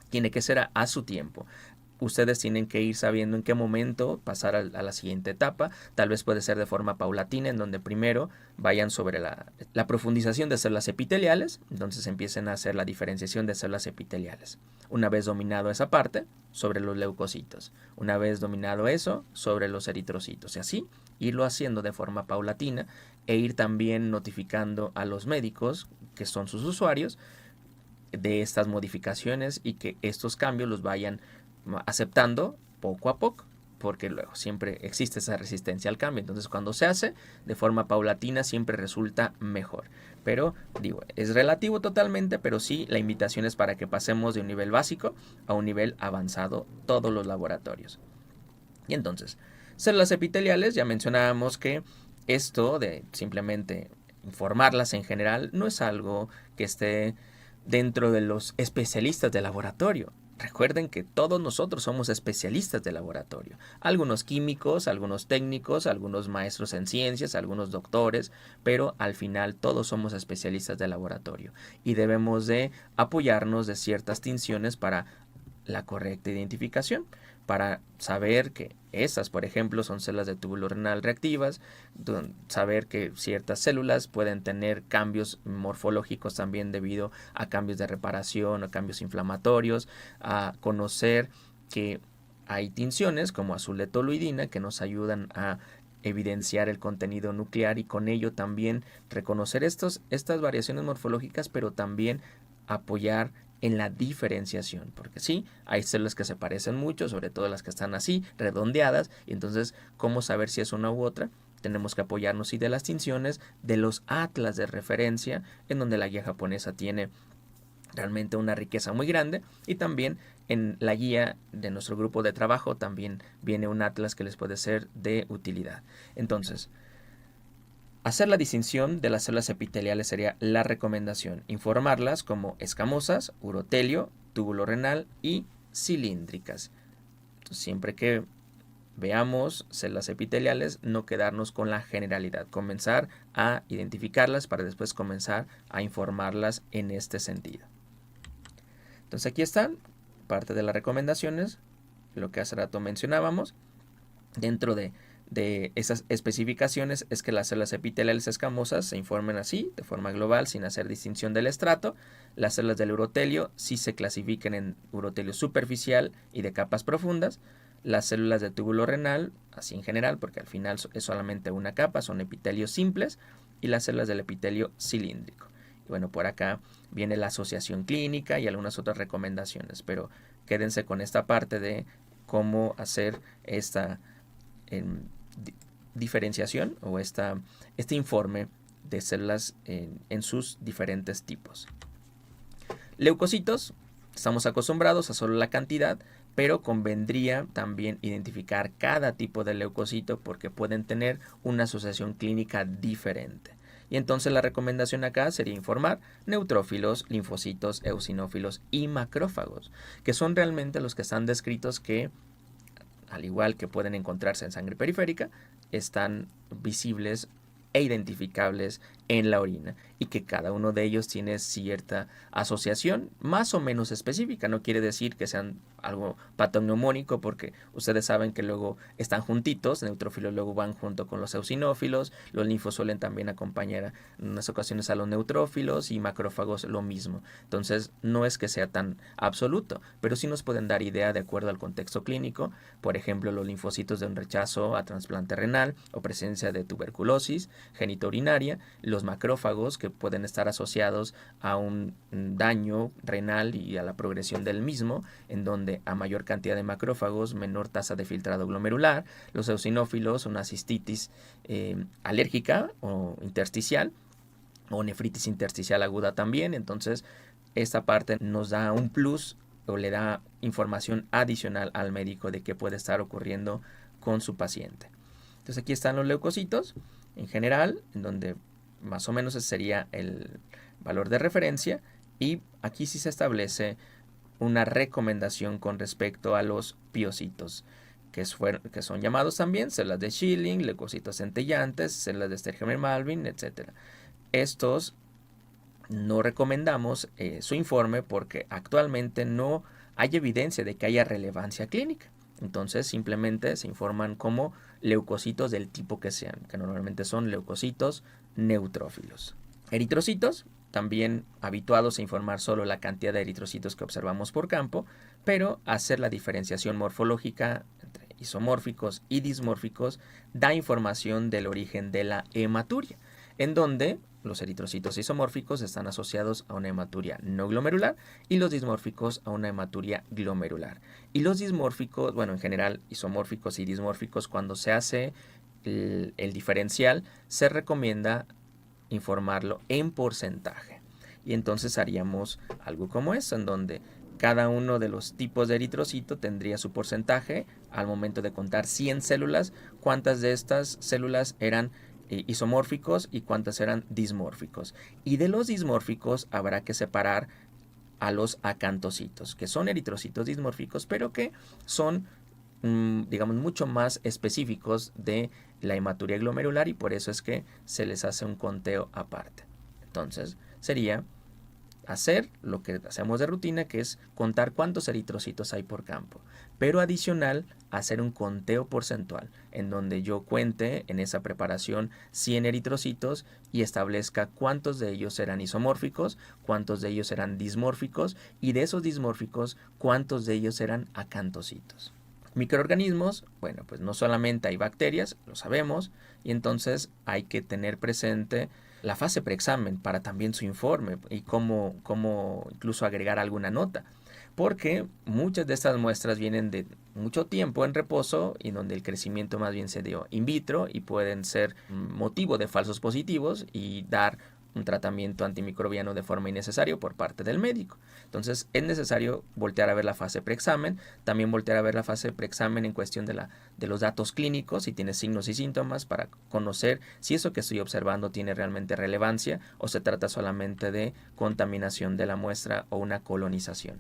Tiene que ser a su tiempo. ustedes tienen que ir sabiendo en qué momento pasar a la siguiente etapa. Tal vez puede ser de forma paulatina, en donde primero vayan sobre la profundización de células epiteliales, entonces empiecen a hacer la diferenciación de células epiteliales. Una vez dominado esa parte, sobre los leucocitos. Una vez dominado eso, sobre los eritrocitos. Y así irlo haciendo de forma paulatina e ir también notificando a los médicos, que son sus usuarios, de estas modificaciones y que estos cambios los vayan aceptando poco a poco, porque luego siempre existe esa resistencia al cambio. Entonces, cuando se hace de forma paulatina siempre resulta mejor. Pero digo, es relativo totalmente, pero sí, la invitación es para que pasemos de un nivel básico a un nivel avanzado todos los laboratorios. Y entonces, células epiteliales, ya mencionábamos que esto de simplemente informarlas en general no es algo que esté dentro de los especialistas de laboratorio. Recuerden que todos nosotros somos especialistas de laboratorio. Algunos químicos, algunos técnicos, algunos maestros en ciencias, algunos doctores, pero al final todos somos especialistas de laboratorio y debemos de apoyarnos de ciertas tinciones para la correcta identificación, para saber que estas, por ejemplo, son células de túbulo renal reactivas, saber que ciertas células pueden tener cambios morfológicos también debido a cambios de reparación o cambios inflamatorios, a conocer que hay tinciones como azul de toluidina que nos ayudan a evidenciar el contenido nuclear y con ello también reconocer estas variaciones morfológicas, pero también apoyar en la diferenciación, porque sí, hay células que se parecen mucho, sobre todo las que están así, redondeadas, y entonces, ¿cómo saber si es una u otra? Tenemos que apoyarnos y de las tinciones, de los atlas de referencia, en donde la guía japonesa tiene realmente una riqueza muy grande, y también en la guía de nuestro grupo de trabajo también viene un atlas que les puede ser de utilidad. Entonces, hacer la distinción de las células epiteliales sería la recomendación. Informarlas como escamosas, urotelio, túbulo renal y cilíndricas. Entonces, siempre que veamos células epiteliales, no quedarnos con la generalidad. Comenzar a identificarlas para después comenzar a informarlas en este sentido. Entonces aquí están parte de las recomendaciones, lo que hace rato mencionábamos. Dentro de esas especificaciones es que las células epiteliales escamosas se informen así, de forma global, sin hacer distinción del estrato. Las células del urotelio sí se clasifican en urotelio superficial y de capas profundas. Las células de túbulo renal, así en general, porque al final es solamente una capa, son epitelios simples, y las células del epitelio cilíndrico. Y bueno, por acá viene la asociación clínica y algunas otras recomendaciones, pero quédense con esta parte de cómo hacer esta diferenciación o este informe de células en sus diferentes tipos. Leucocitos, estamos acostumbrados a solo la cantidad, pero convendría también identificar cada tipo de leucocito porque pueden tener una asociación clínica diferente. Y entonces la recomendación acá sería informar neutrófilos, linfocitos, eosinófilos y macrófagos, que son realmente los que están descritos que, al igual que pueden encontrarse en sangre periférica, están visibles e identificables en la orina y que cada uno de ellos tiene cierta asociación más o menos específica. No quiere decir que sean algo patognomónico porque ustedes saben que luego están juntitos, neutrófilos luego van junto con los eosinófilos, los linfos suelen también acompañar en unas ocasiones a los neutrófilos y macrófagos lo mismo. Entonces no es que sea tan absoluto, pero sí nos pueden dar idea de acuerdo al contexto clínico, por ejemplo los linfocitos de un rechazo a trasplante renal o presencia de tuberculosis genitourinaria, los macrófagos que pueden estar asociados a un daño renal y a la progresión del mismo, en donde a mayor cantidad de macrófagos, menor tasa de filtrado glomerular, los eosinófilos, una cistitis alérgica o intersticial, o nefritis intersticial aguda también. Entonces, esta parte nos da un plus o le da información adicional al médico de qué puede estar ocurriendo con su paciente. Entonces, aquí están los leucocitos en general, en donde más o menos ese sería el valor de referencia, y aquí sí se establece una recomendación con respecto a los piocitos, que son llamados también células de Schilling, leucocitos centellantes, células de Sturgemer-Malvin, etc. Estos no recomendamos su informe porque actualmente no hay evidencia de que haya relevancia clínica. Entonces simplemente se informan como leucocitos del tipo que sean, que normalmente son leucocitos neutrófilos. Eritrocitos, también habituados a informar solo la cantidad de eritrocitos que observamos por campo, pero hacer la diferenciación morfológica entre isomórficos y dismórficos da información del origen de la hematuria, en donde los eritrocitos isomórficos están asociados a una hematuria no glomerular y los dismórficos a una hematuria glomerular. Y los dismórficos, bueno, en general isomórficos y dismórficos, cuando se hace el diferencial, se recomienda informarlo en porcentaje. Y entonces haríamos algo como eso, en donde cada uno de los tipos de eritrocito tendría su porcentaje al momento de contar 100 células, cuántas de estas células eran isomórficos y cuántas eran dismórficos. Y de los dismórficos habrá que separar a los acantocitos, que son eritrocitos dismórficos, pero que son, digamos, mucho más específicos de la hematuria glomerular y por eso es que se les hace un conteo aparte. Entonces, sería hacer lo que hacemos de rutina, que es contar cuántos eritrocitos hay por campo, pero adicional hacer un conteo porcentual, en donde yo cuente en esa preparación 100 eritrocitos y establezca cuántos de ellos eran isomórficos, cuántos de ellos eran dismórficos y de esos dismórficos cuántos de ellos eran acantocitos. Microorganismos, bueno, pues no solamente hay bacterias, lo sabemos, y entonces hay que tener presente la fase preexamen para también su informe y cómo incluso agregar alguna nota, porque muchas de estas muestras vienen de mucho tiempo en reposo y donde el crecimiento más bien se dio in vitro y pueden ser motivo de falsos positivos y dar un tratamiento antimicrobiano de forma innecesaria por parte del médico. Entonces es necesario voltear a ver la fase preexamen, también voltear a ver la fase preexamen en cuestión de los datos clínicos, si tiene signos y síntomas, para conocer si eso que estoy observando tiene realmente relevancia o se trata solamente de contaminación de la muestra o una colonización.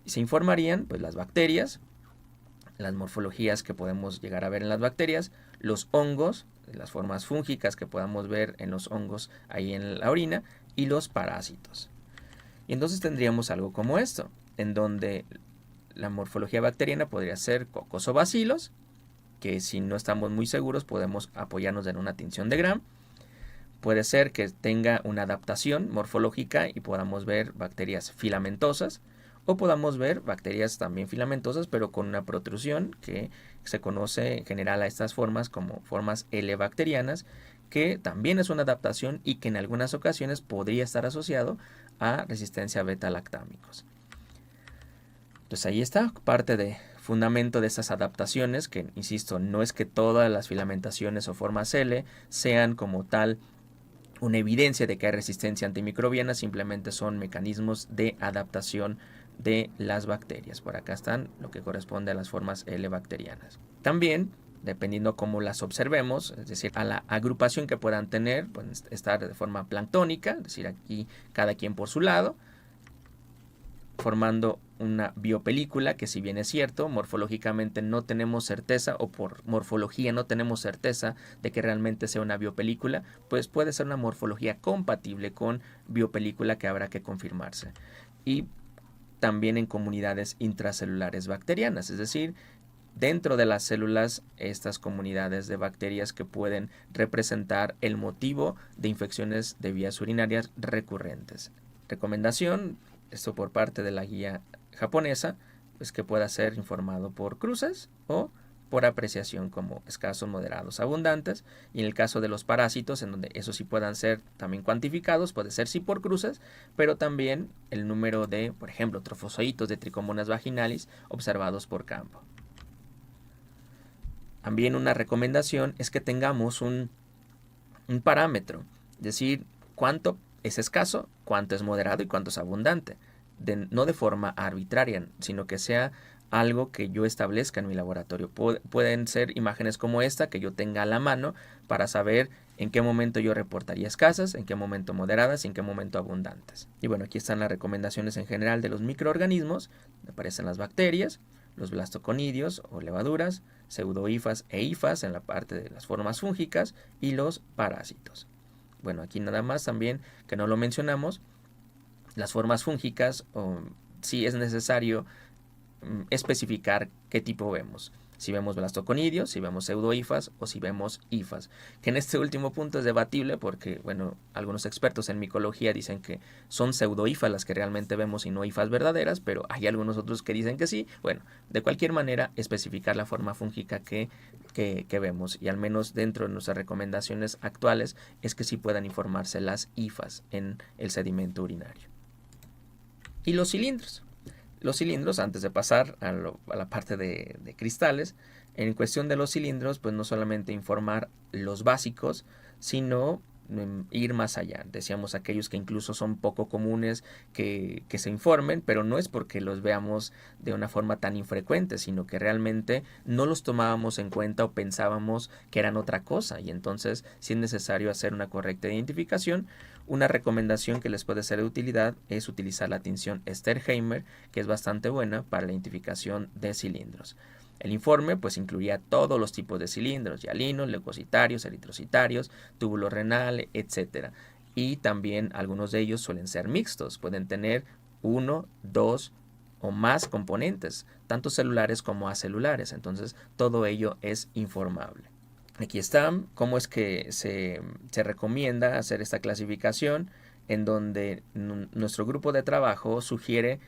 Y se informarían pues las bacterias, las morfologías que podemos llegar a ver en las bacterias, los hongos, las formas fúngicas que podamos ver en los hongos ahí en la orina y los parásitos. Y entonces tendríamos algo como esto, en donde la morfología bacteriana podría ser cocos o bacilos, que si no estamos muy seguros podemos apoyarnos en una tinción de Gram. Puede ser que tenga una adaptación morfológica y podamos ver bacterias filamentosas, o podamos ver bacterias también filamentosas pero con una protrusión que se conoce en general a estas formas como formas L-bacterianas, que también es una adaptación y que en algunas ocasiones podría estar asociado a resistencia a beta-lactámicos. Entonces ahí está parte de fundamento de estas adaptaciones, que insisto, no es que todas las filamentaciones o formas L sean como tal una evidencia de que hay resistencia antimicrobiana, simplemente son mecanismos de adaptación de las bacterias. Por acá están lo que corresponde a las formas L bacterianas. También, dependiendo cómo las observemos, es decir, a la agrupación que puedan tener, pueden estar de forma planctónica, es decir, aquí cada quien por su lado, formando una biopelícula que, si bien es cierto, morfológicamente no tenemos certeza, o por morfología no tenemos certeza de que realmente sea una biopelícula, pues puede ser una morfología compatible con biopelícula que habrá que confirmarse. Y también en comunidades intracelulares bacterianas, es decir, dentro de las células, estas comunidades de bacterias que pueden representar el motivo de infecciones de vías urinarias recurrentes. Recomendación, esto por parte de la guía japonesa, pues que pueda ser informado por cruces o por apreciación como escasos, moderados, abundantes, y en el caso de los parásitos, en donde esos sí puedan ser también cuantificados, puede ser sí por cruces, pero también el número de, por ejemplo, trofozoitos de Trichomonas vaginalis observados por campo. También una recomendación es que tengamos un parámetro, es decir, cuánto es escaso, cuánto es moderado y cuánto es abundante, no de forma arbitraria, sino que sea algo que yo establezca en mi laboratorio. Pueden ser imágenes como esta que yo tenga a la mano para saber en qué momento yo reportaría escasas, en qué momento moderadas y en qué momento abundantes. Y bueno, aquí están las recomendaciones en general de los microorganismos. Aparecen las bacterias, los blastoconidios o levaduras, pseudohifas e hifas en la parte de las formas fúngicas y los parásitos. Bueno, aquí nada más también que no lo mencionamos, las formas fúngicas, sí es necesario especificar qué tipo vemos. Si vemos blastoconidios, si vemos pseudohifas o si vemos hifas. Que en este último punto es debatible porque, bueno, algunos expertos en micología dicen que son pseudohifas las que realmente vemos y no hifas verdaderas, pero hay algunos otros que dicen que sí. Bueno, de cualquier manera, especificar la forma fúngica que vemos, y al menos dentro de nuestras recomendaciones actuales es que sí puedan informarse las hifas en el sedimento urinario. Y los cilindros. Los cilindros, antes de pasar a la parte de cristales, en cuestión de los cilindros, pues no solamente informar los básicos, sino ir más allá. Decíamos aquellos que incluso son poco comunes que se informen, pero no es porque los veamos de una forma tan infrecuente, sino que realmente no los tomábamos en cuenta o pensábamos que eran otra cosa, y entonces si es necesario hacer una correcta identificación. Una recomendación que les puede ser de utilidad es utilizar la tinción Sterheimer, que es bastante buena para la identificación de cilindros. El informe pues incluía todos los tipos de cilindros: hialinos, leucocitarios, eritrocitarios, túbulo renal, etc. Y también algunos de ellos suelen ser mixtos, pueden tener 1, 2 o más componentes, tanto celulares como acelulares. Entonces todo ello es informable. Aquí está cómo es que se recomienda hacer esta clasificación, en donde nuestro grupo de trabajo sugiere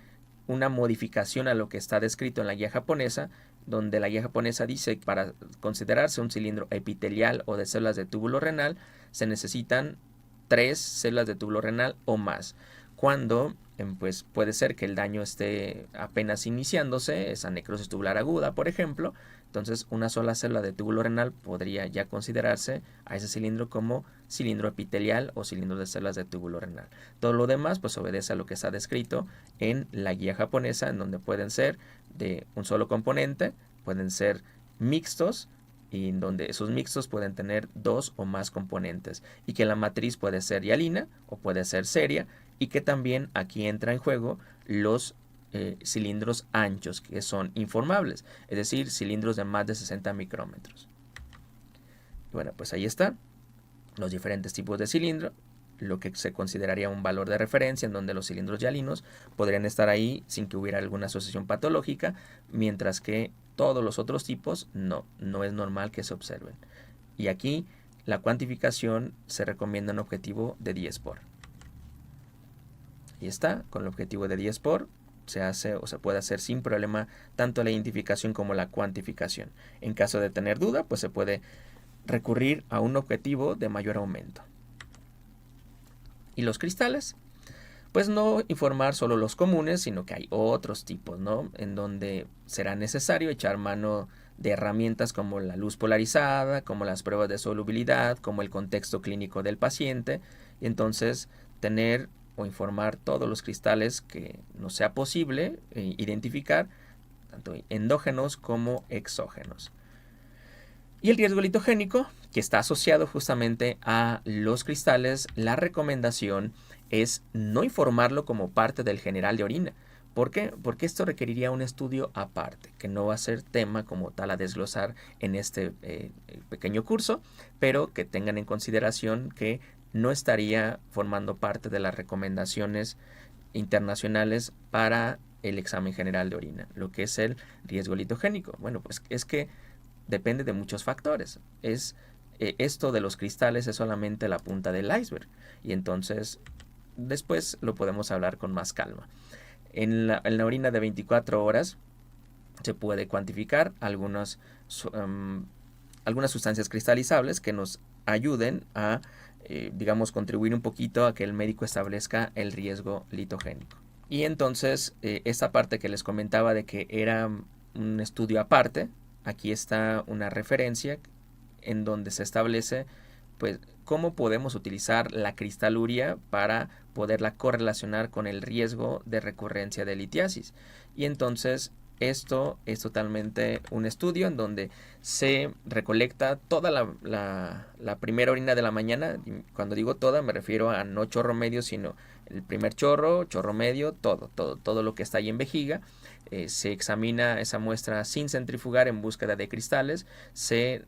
una modificación a lo que está descrito en la guía japonesa, donde la guía japonesa dice que para considerarse un cilindro epitelial o de células de túbulo renal se necesitan 3 células de túbulo renal o más. Cuando pues puede ser que el daño esté apenas iniciándose, esa necrosis tubular aguda, por ejemplo. Entonces una sola célula de túbulo renal podría ya considerarse a ese cilindro como cilindro epitelial o cilindro de células de túbulo renal. Todo lo demás pues obedece a lo que está descrito en la guía japonesa, en donde pueden ser de un solo componente, pueden ser mixtos, y en donde esos mixtos pueden tener 2 o más componentes, y que la matriz puede ser hialina o puede ser seria, y que también aquí entra en juego los cilindros anchos, que son informables, es decir, cilindros de más de 60 micrómetros. Bueno, pues ahí está los diferentes tipos de cilindro, lo que se consideraría un valor de referencia, en donde los cilindros hialinos podrían estar ahí sin que hubiera alguna asociación patológica, mientras que todos los otros tipos no es normal que se observen. Y aquí la cuantificación se recomienda un objetivo de 10 por. Ahí está, con el objetivo de 10 por se hace o se puede hacer sin problema tanto la identificación como la cuantificación. En caso de tener duda, pues se puede recurrir a un objetivo de mayor aumento. Y los cristales, pues no informar solo los comunes, sino que hay otros tipos, ¿no? En donde será necesario echar mano de herramientas como la luz polarizada, como las pruebas de solubilidad, como el contexto clínico del paciente, y entonces tener o informar todos los cristales que nos sea posible identificar, tanto endógenos como exógenos. Y el riesgo litogénico, que está asociado justamente a los cristales, la recomendación es no informarlo como parte del general de orina. ¿Por qué? Porque esto requeriría un estudio aparte, que no va a ser tema como tal a desglosar en este pequeño curso, pero que tengan en consideración que no estaría formando parte de las recomendaciones internacionales para el examen general de orina, lo que es el riesgo litogénico. Bueno, pues es que depende de muchos factores. Esto de los cristales es solamente la punta del iceberg, y entonces después lo podemos hablar con más calma. En la orina de 24 horas se puede cuantificar algunas sustancias cristalizables que nos ayuden a digamos, contribuir un poquito a que el médico establezca el riesgo litogénico. Y entonces, esta parte que les comentaba de que era un estudio aparte, aquí está una referencia en donde se establece, pues, cómo podemos utilizar la cristaluria para poderla correlacionar con el riesgo de recurrencia de litiasis. Y entonces, esto es totalmente un estudio en donde se recolecta toda la primera orina de la mañana. Cuando digo toda me refiero a no chorro medio, sino el primer chorro, chorro medio, todo lo que está ahí en vejiga. Se examina esa muestra sin centrifugar en búsqueda de cristales, se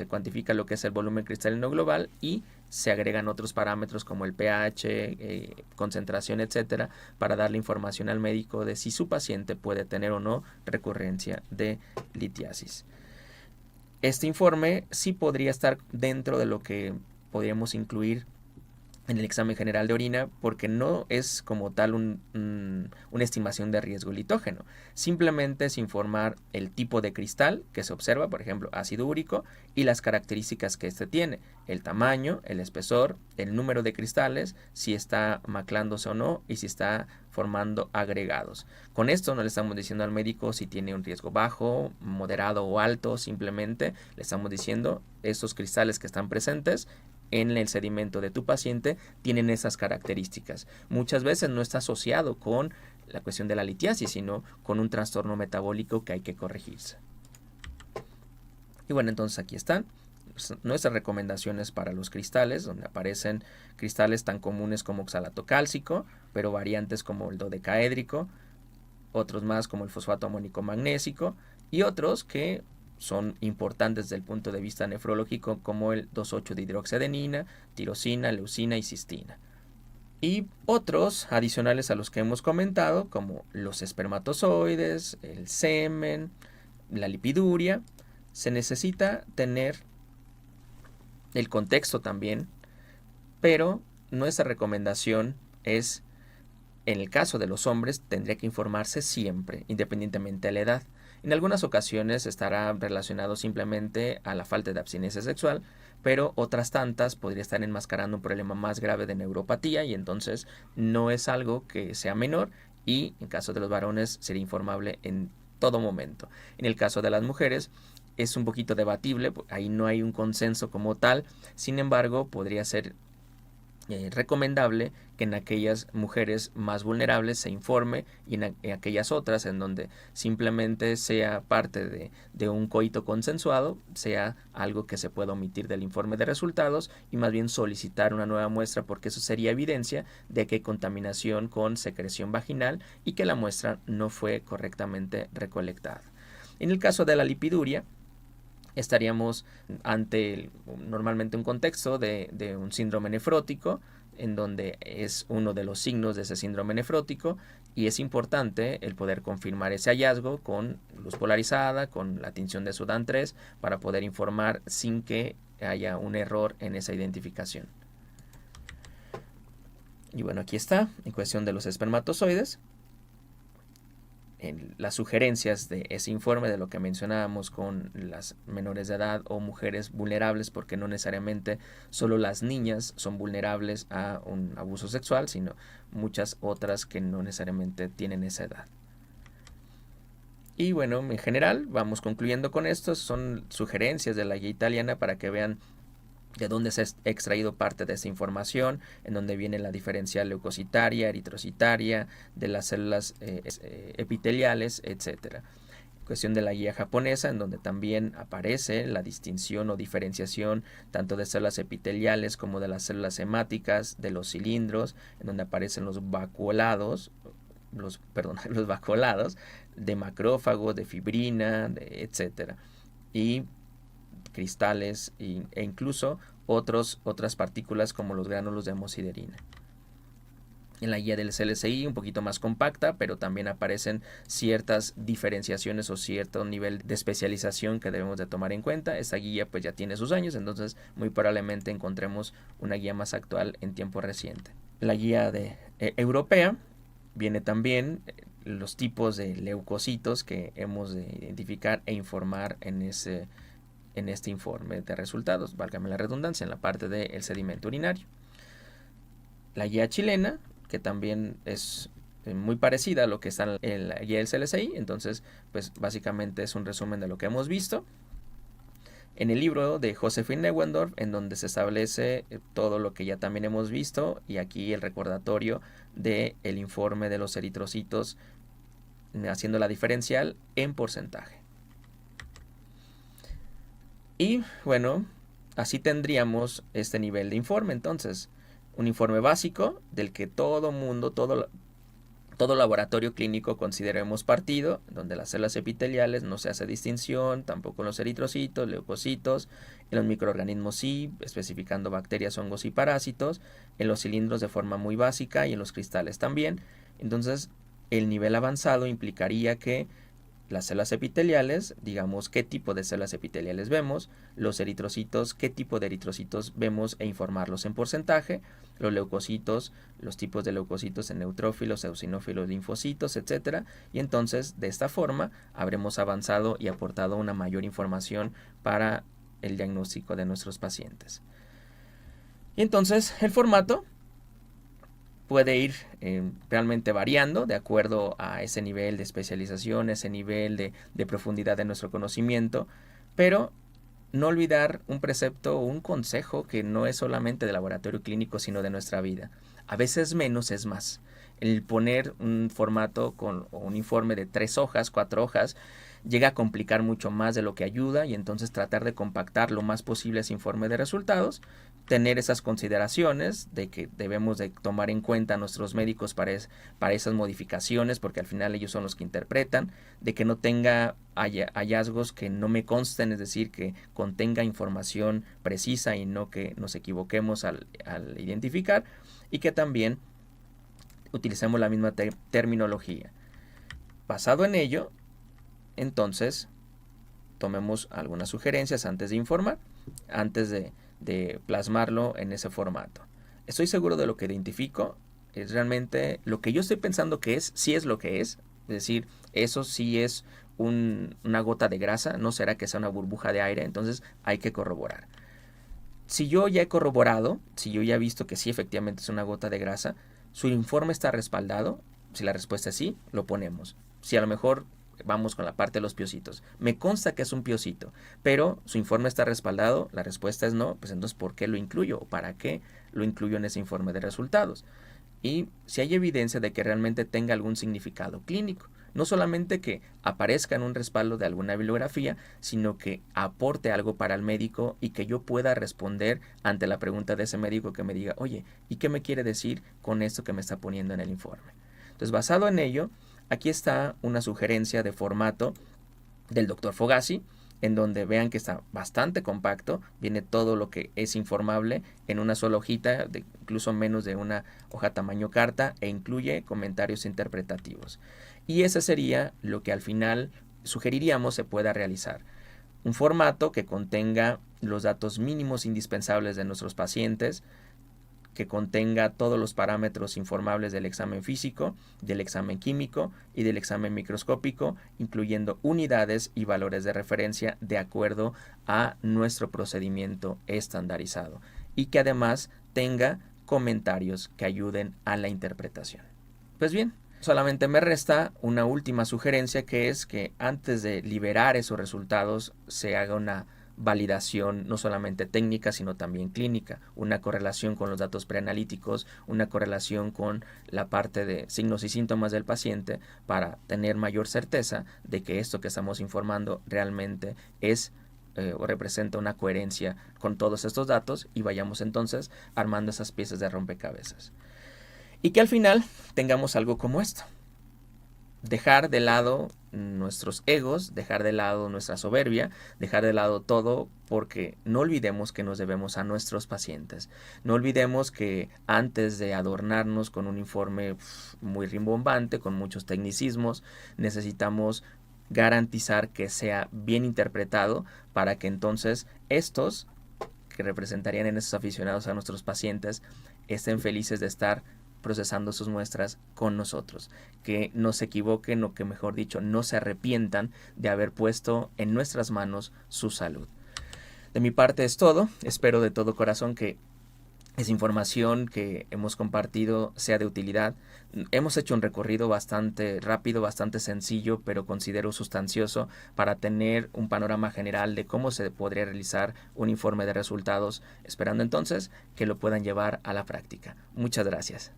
cuantifica lo que es el volumen cristalino global y se agregan otros parámetros como el pH, concentración, etcétera, para darle información al médico de si su paciente puede tener o no recurrencia de litiasis. Este informe sí podría estar dentro de lo que podríamos incluir en el examen general de orina, porque no es como tal una estimación de riesgo litógeno. Simplemente es informar el tipo de cristal que se observa, por ejemplo, ácido úrico, y las características que éste tiene, el tamaño, el espesor, el número de cristales, si está maclándose o no, y si está formando agregados. Con esto no le estamos diciendo al médico si tiene un riesgo bajo, moderado o alto, simplemente le estamos diciendo estos cristales que están presentes en el sedimento de tu paciente tienen esas características. Muchas veces no está asociado con la cuestión de la litiasis, sino con un trastorno metabólico que hay que corregirse. Y bueno, entonces aquí están nuestras recomendaciones para los cristales, donde aparecen cristales tan comunes como oxalato cálcico, pero variantes como el dodecaédrico, otros más como el fosfato amónico magnésico y otros que son importantes desde el punto de vista nefrológico como el 2,8 de hidroxiadenina, tirosina, leucina y cistina. Y otros adicionales a los que hemos comentado como los espermatozoides, el semen, la lipiduria. Se necesita tener el contexto también, pero nuestra recomendación es, en el caso de los hombres, tendría que informarse siempre, independientemente de la edad. En algunas ocasiones estará relacionado simplemente a la falta de abstinencia sexual, pero otras tantas podría estar enmascarando un problema más grave de neuropatía y entonces no es algo que sea menor y en caso de los varones sería informable en todo momento. En el caso de las mujeres es un poquito debatible, ahí no hay un consenso como tal, sin embargo podría ser recomendable que en aquellas mujeres más vulnerables se informe y en aquellas otras en donde simplemente sea parte de un coito consensuado, sea algo que se pueda omitir del informe de resultados y más bien solicitar una nueva muestra porque eso sería evidencia de que hay contaminación con secreción vaginal y que la muestra no fue correctamente recolectada. En el caso de la lipiduria, estaríamos ante normalmente un contexto de un síndrome nefrótico, en donde es uno de los signos de ese síndrome nefrótico y es importante el poder confirmar ese hallazgo con luz polarizada, con la tinción de Sudán 3 para poder informar sin que haya un error en esa identificación. Y bueno, aquí está, en cuestión de los espermatozoides. En las sugerencias de ese informe de lo que mencionábamos con las menores de edad o mujeres vulnerables, porque no necesariamente solo las niñas son vulnerables a un abuso sexual, sino muchas otras que no necesariamente tienen esa edad. Y bueno, en general vamos concluyendo con esto, son sugerencias de la guía italiana para que vean de dónde se ha extraído parte de esta información, en donde viene la diferencial leucocitaria, eritrocitaria, de las células epiteliales, etc. Cuestión de la guía japonesa, en donde también aparece la distinción o diferenciación tanto de células epiteliales como de las células hemáticas, de los cilindros, en donde aparecen los vacuolados, los vacuolados de macrófagos, de fibrina, etc. Y cristales e incluso otras partículas como los gránulos de hemosiderina. En la guía del CLSI un poquito más compacta, pero también aparecen ciertas diferenciaciones o cierto nivel de especialización que debemos de tomar en cuenta. Esta guía pues ya tiene sus años, entonces muy probablemente encontremos una guía más actual en tiempo reciente. La guía europea viene también los tipos de leucocitos que hemos de identificar e informar en este informe de resultados, válgame la redundancia, en la parte del sedimento urinario. La guía chilena, que también es muy parecida a lo que está en la guía del CLSI, entonces pues básicamente es un resumen de lo que hemos visto. En el libro de Josephine Neuendorf, en donde se establece todo lo que ya también hemos visto, y aquí el recordatorio del informe de los eritrocitos haciendo la diferencial en porcentaje. Y bueno, así tendríamos este nivel de informe. Entonces, un informe básico del que todo mundo, todo laboratorio clínico consideremos partido, donde las células epiteliales no se hace distinción, tampoco en los eritrocitos, leucocitos, en los microorganismos sí, especificando bacterias, hongos y parásitos, en los cilindros de forma muy básica y en los cristales también. Entonces, el nivel avanzado implicaría que las células epiteliales, digamos qué tipo de células epiteliales vemos, los eritrocitos, qué tipo de eritrocitos vemos e informarlos en porcentaje, los leucocitos, los tipos de leucocitos en neutrófilos, eosinófilos, linfocitos, etc. Y entonces, de esta forma, habremos avanzado y aportado una mayor información para el diagnóstico de nuestros pacientes. Y entonces, el formato puede ir realmente variando de acuerdo a ese nivel de especialización, ese nivel de profundidad de nuestro conocimiento, pero no olvidar un precepto o un consejo que no es solamente de laboratorio clínico, sino de nuestra vida. A veces menos es más. El poner un formato o un informe de 3 hojas, 4 hojas, llega a complicar mucho más de lo que ayuda, y entonces tratar de compactar lo más posible ese informe de resultados, tener esas consideraciones de que debemos de tomar en cuenta a nuestros médicos para esas modificaciones, porque al final ellos son los que interpretan, de que no tenga hallazgos que no me consten, es decir, que contenga información precisa y no que nos equivoquemos al identificar, y que también utilicemos la misma terminología. Basado en ello, entonces, tomemos algunas sugerencias antes de informar, antes de plasmarlo en ese formato. Estoy seguro de lo que identifico, es realmente lo que yo estoy pensando que es, sí es lo que es decir, eso sí es una gota de grasa, no será que sea una burbuja de aire, entonces hay que corroborar. Si yo ya he corroborado, si yo ya he visto que sí efectivamente es una gota de grasa, su informe está respaldado, si la respuesta es sí, lo ponemos. Si a lo mejor vamos con la parte de los piocitos, me consta que es un piocito, pero su informe está respaldado, la respuesta es no, pues entonces ¿por qué lo incluyo? ¿O para qué lo incluyo en ese informe de resultados? Y si hay evidencia de que realmente tenga algún significado clínico, no solamente que aparezca en un respaldo de alguna bibliografía, sino que aporte algo para el médico y que yo pueda responder ante la pregunta de ese médico, que me diga, oye, ¿y qué me quiere decir con esto que me está poniendo en el informe? Entonces, basado en ello, aquí está una sugerencia de formato del Dr. Fogassi, en donde vean que está bastante compacto, viene todo lo que es informable en una sola hojita, de incluso menos de una hoja tamaño carta, e incluye comentarios interpretativos. Y ese sería lo que al final sugeriríamos se pueda realizar. Un formato que contenga los datos mínimos indispensables de nuestros pacientes, que contenga todos los parámetros informables del examen físico, del examen químico y del examen microscópico, incluyendo unidades y valores de referencia de acuerdo a nuestro procedimiento estandarizado, y que además tenga comentarios que ayuden a la interpretación. Pues bien, solamente me resta una última sugerencia, que es que antes de liberar esos resultados se haga una validación no solamente técnica, sino también clínica, una correlación con los datos preanalíticos, una correlación con la parte de signos y síntomas del paciente, para tener mayor certeza de que esto que estamos informando realmente es o representa una coherencia con todos estos datos, y vayamos entonces armando esas piezas de rompecabezas. Y que al final tengamos algo como esto: dejar de lado nuestros egos, dejar de lado nuestra soberbia, dejar de lado todo, porque no olvidemos que nos debemos a nuestros pacientes. No olvidemos que antes de adornarnos con un informe muy rimbombante, con muchos tecnicismos, necesitamos garantizar que sea bien interpretado, para que entonces estos, que representarían en esos aficionados a nuestros pacientes, estén felices de estar procesando sus muestras con nosotros, que no se equivoquen, o que mejor dicho, no se arrepientan de haber puesto en nuestras manos su salud. De mi parte es todo. Espero de todo corazón que esa información que hemos compartido sea de utilidad. Hemos hecho un recorrido bastante rápido, bastante sencillo, pero considero sustancioso, para tener un panorama general de cómo se podría realizar un informe de resultados, esperando entonces que lo puedan llevar a la práctica. Muchas gracias.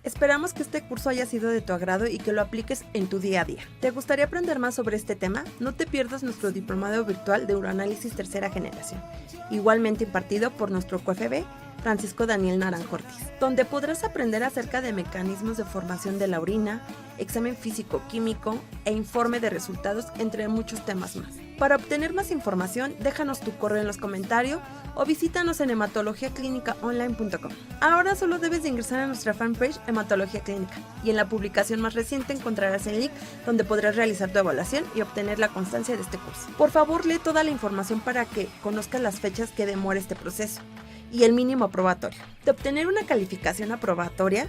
Esperamos que este curso haya sido de tu agrado y que lo apliques en tu día a día. ¿Te gustaría aprender más sobre este tema? No te pierdas nuestro diplomado virtual de uroanálisis tercera generación, igualmente impartido por nuestro QFB, Francisco Daniel Naranjo Ortiz, donde podrás aprender acerca de mecanismos de formación de la orina, examen físico-químico e informe de resultados, entre muchos temas más. Para obtener más información, déjanos tu correo en los comentarios o visítanos en hematologiaclinicaonline.com. Ahora solo debes de ingresar a nuestra fanpage Hematología Clínica y en la publicación más reciente encontrarás el link donde podrás realizar tu evaluación y obtener la constancia de este curso. Por favor, lee toda la información para que conozcas las fechas que demora este proceso y el mínimo aprobatorio. De obtener una calificación aprobatoria,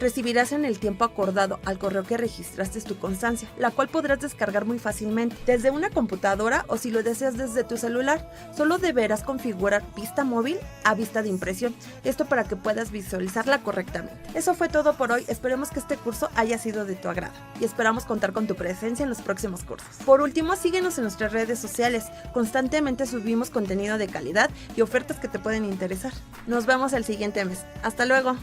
recibirás en el tiempo acordado al correo que registraste tu constancia, la cual podrás descargar muy fácilmente desde una computadora o si lo deseas desde tu celular. Solo deberás configurar vista móvil a vista de impresión, esto para que puedas visualizarla correctamente. Eso fue todo por hoy, esperemos que este curso haya sido de tu agrado y esperamos contar con tu presencia en los próximos cursos. Por último, síguenos en nuestras redes sociales, constantemente subimos contenido de calidad y ofertas que te pueden interesar. Nos vemos el siguiente mes, hasta luego.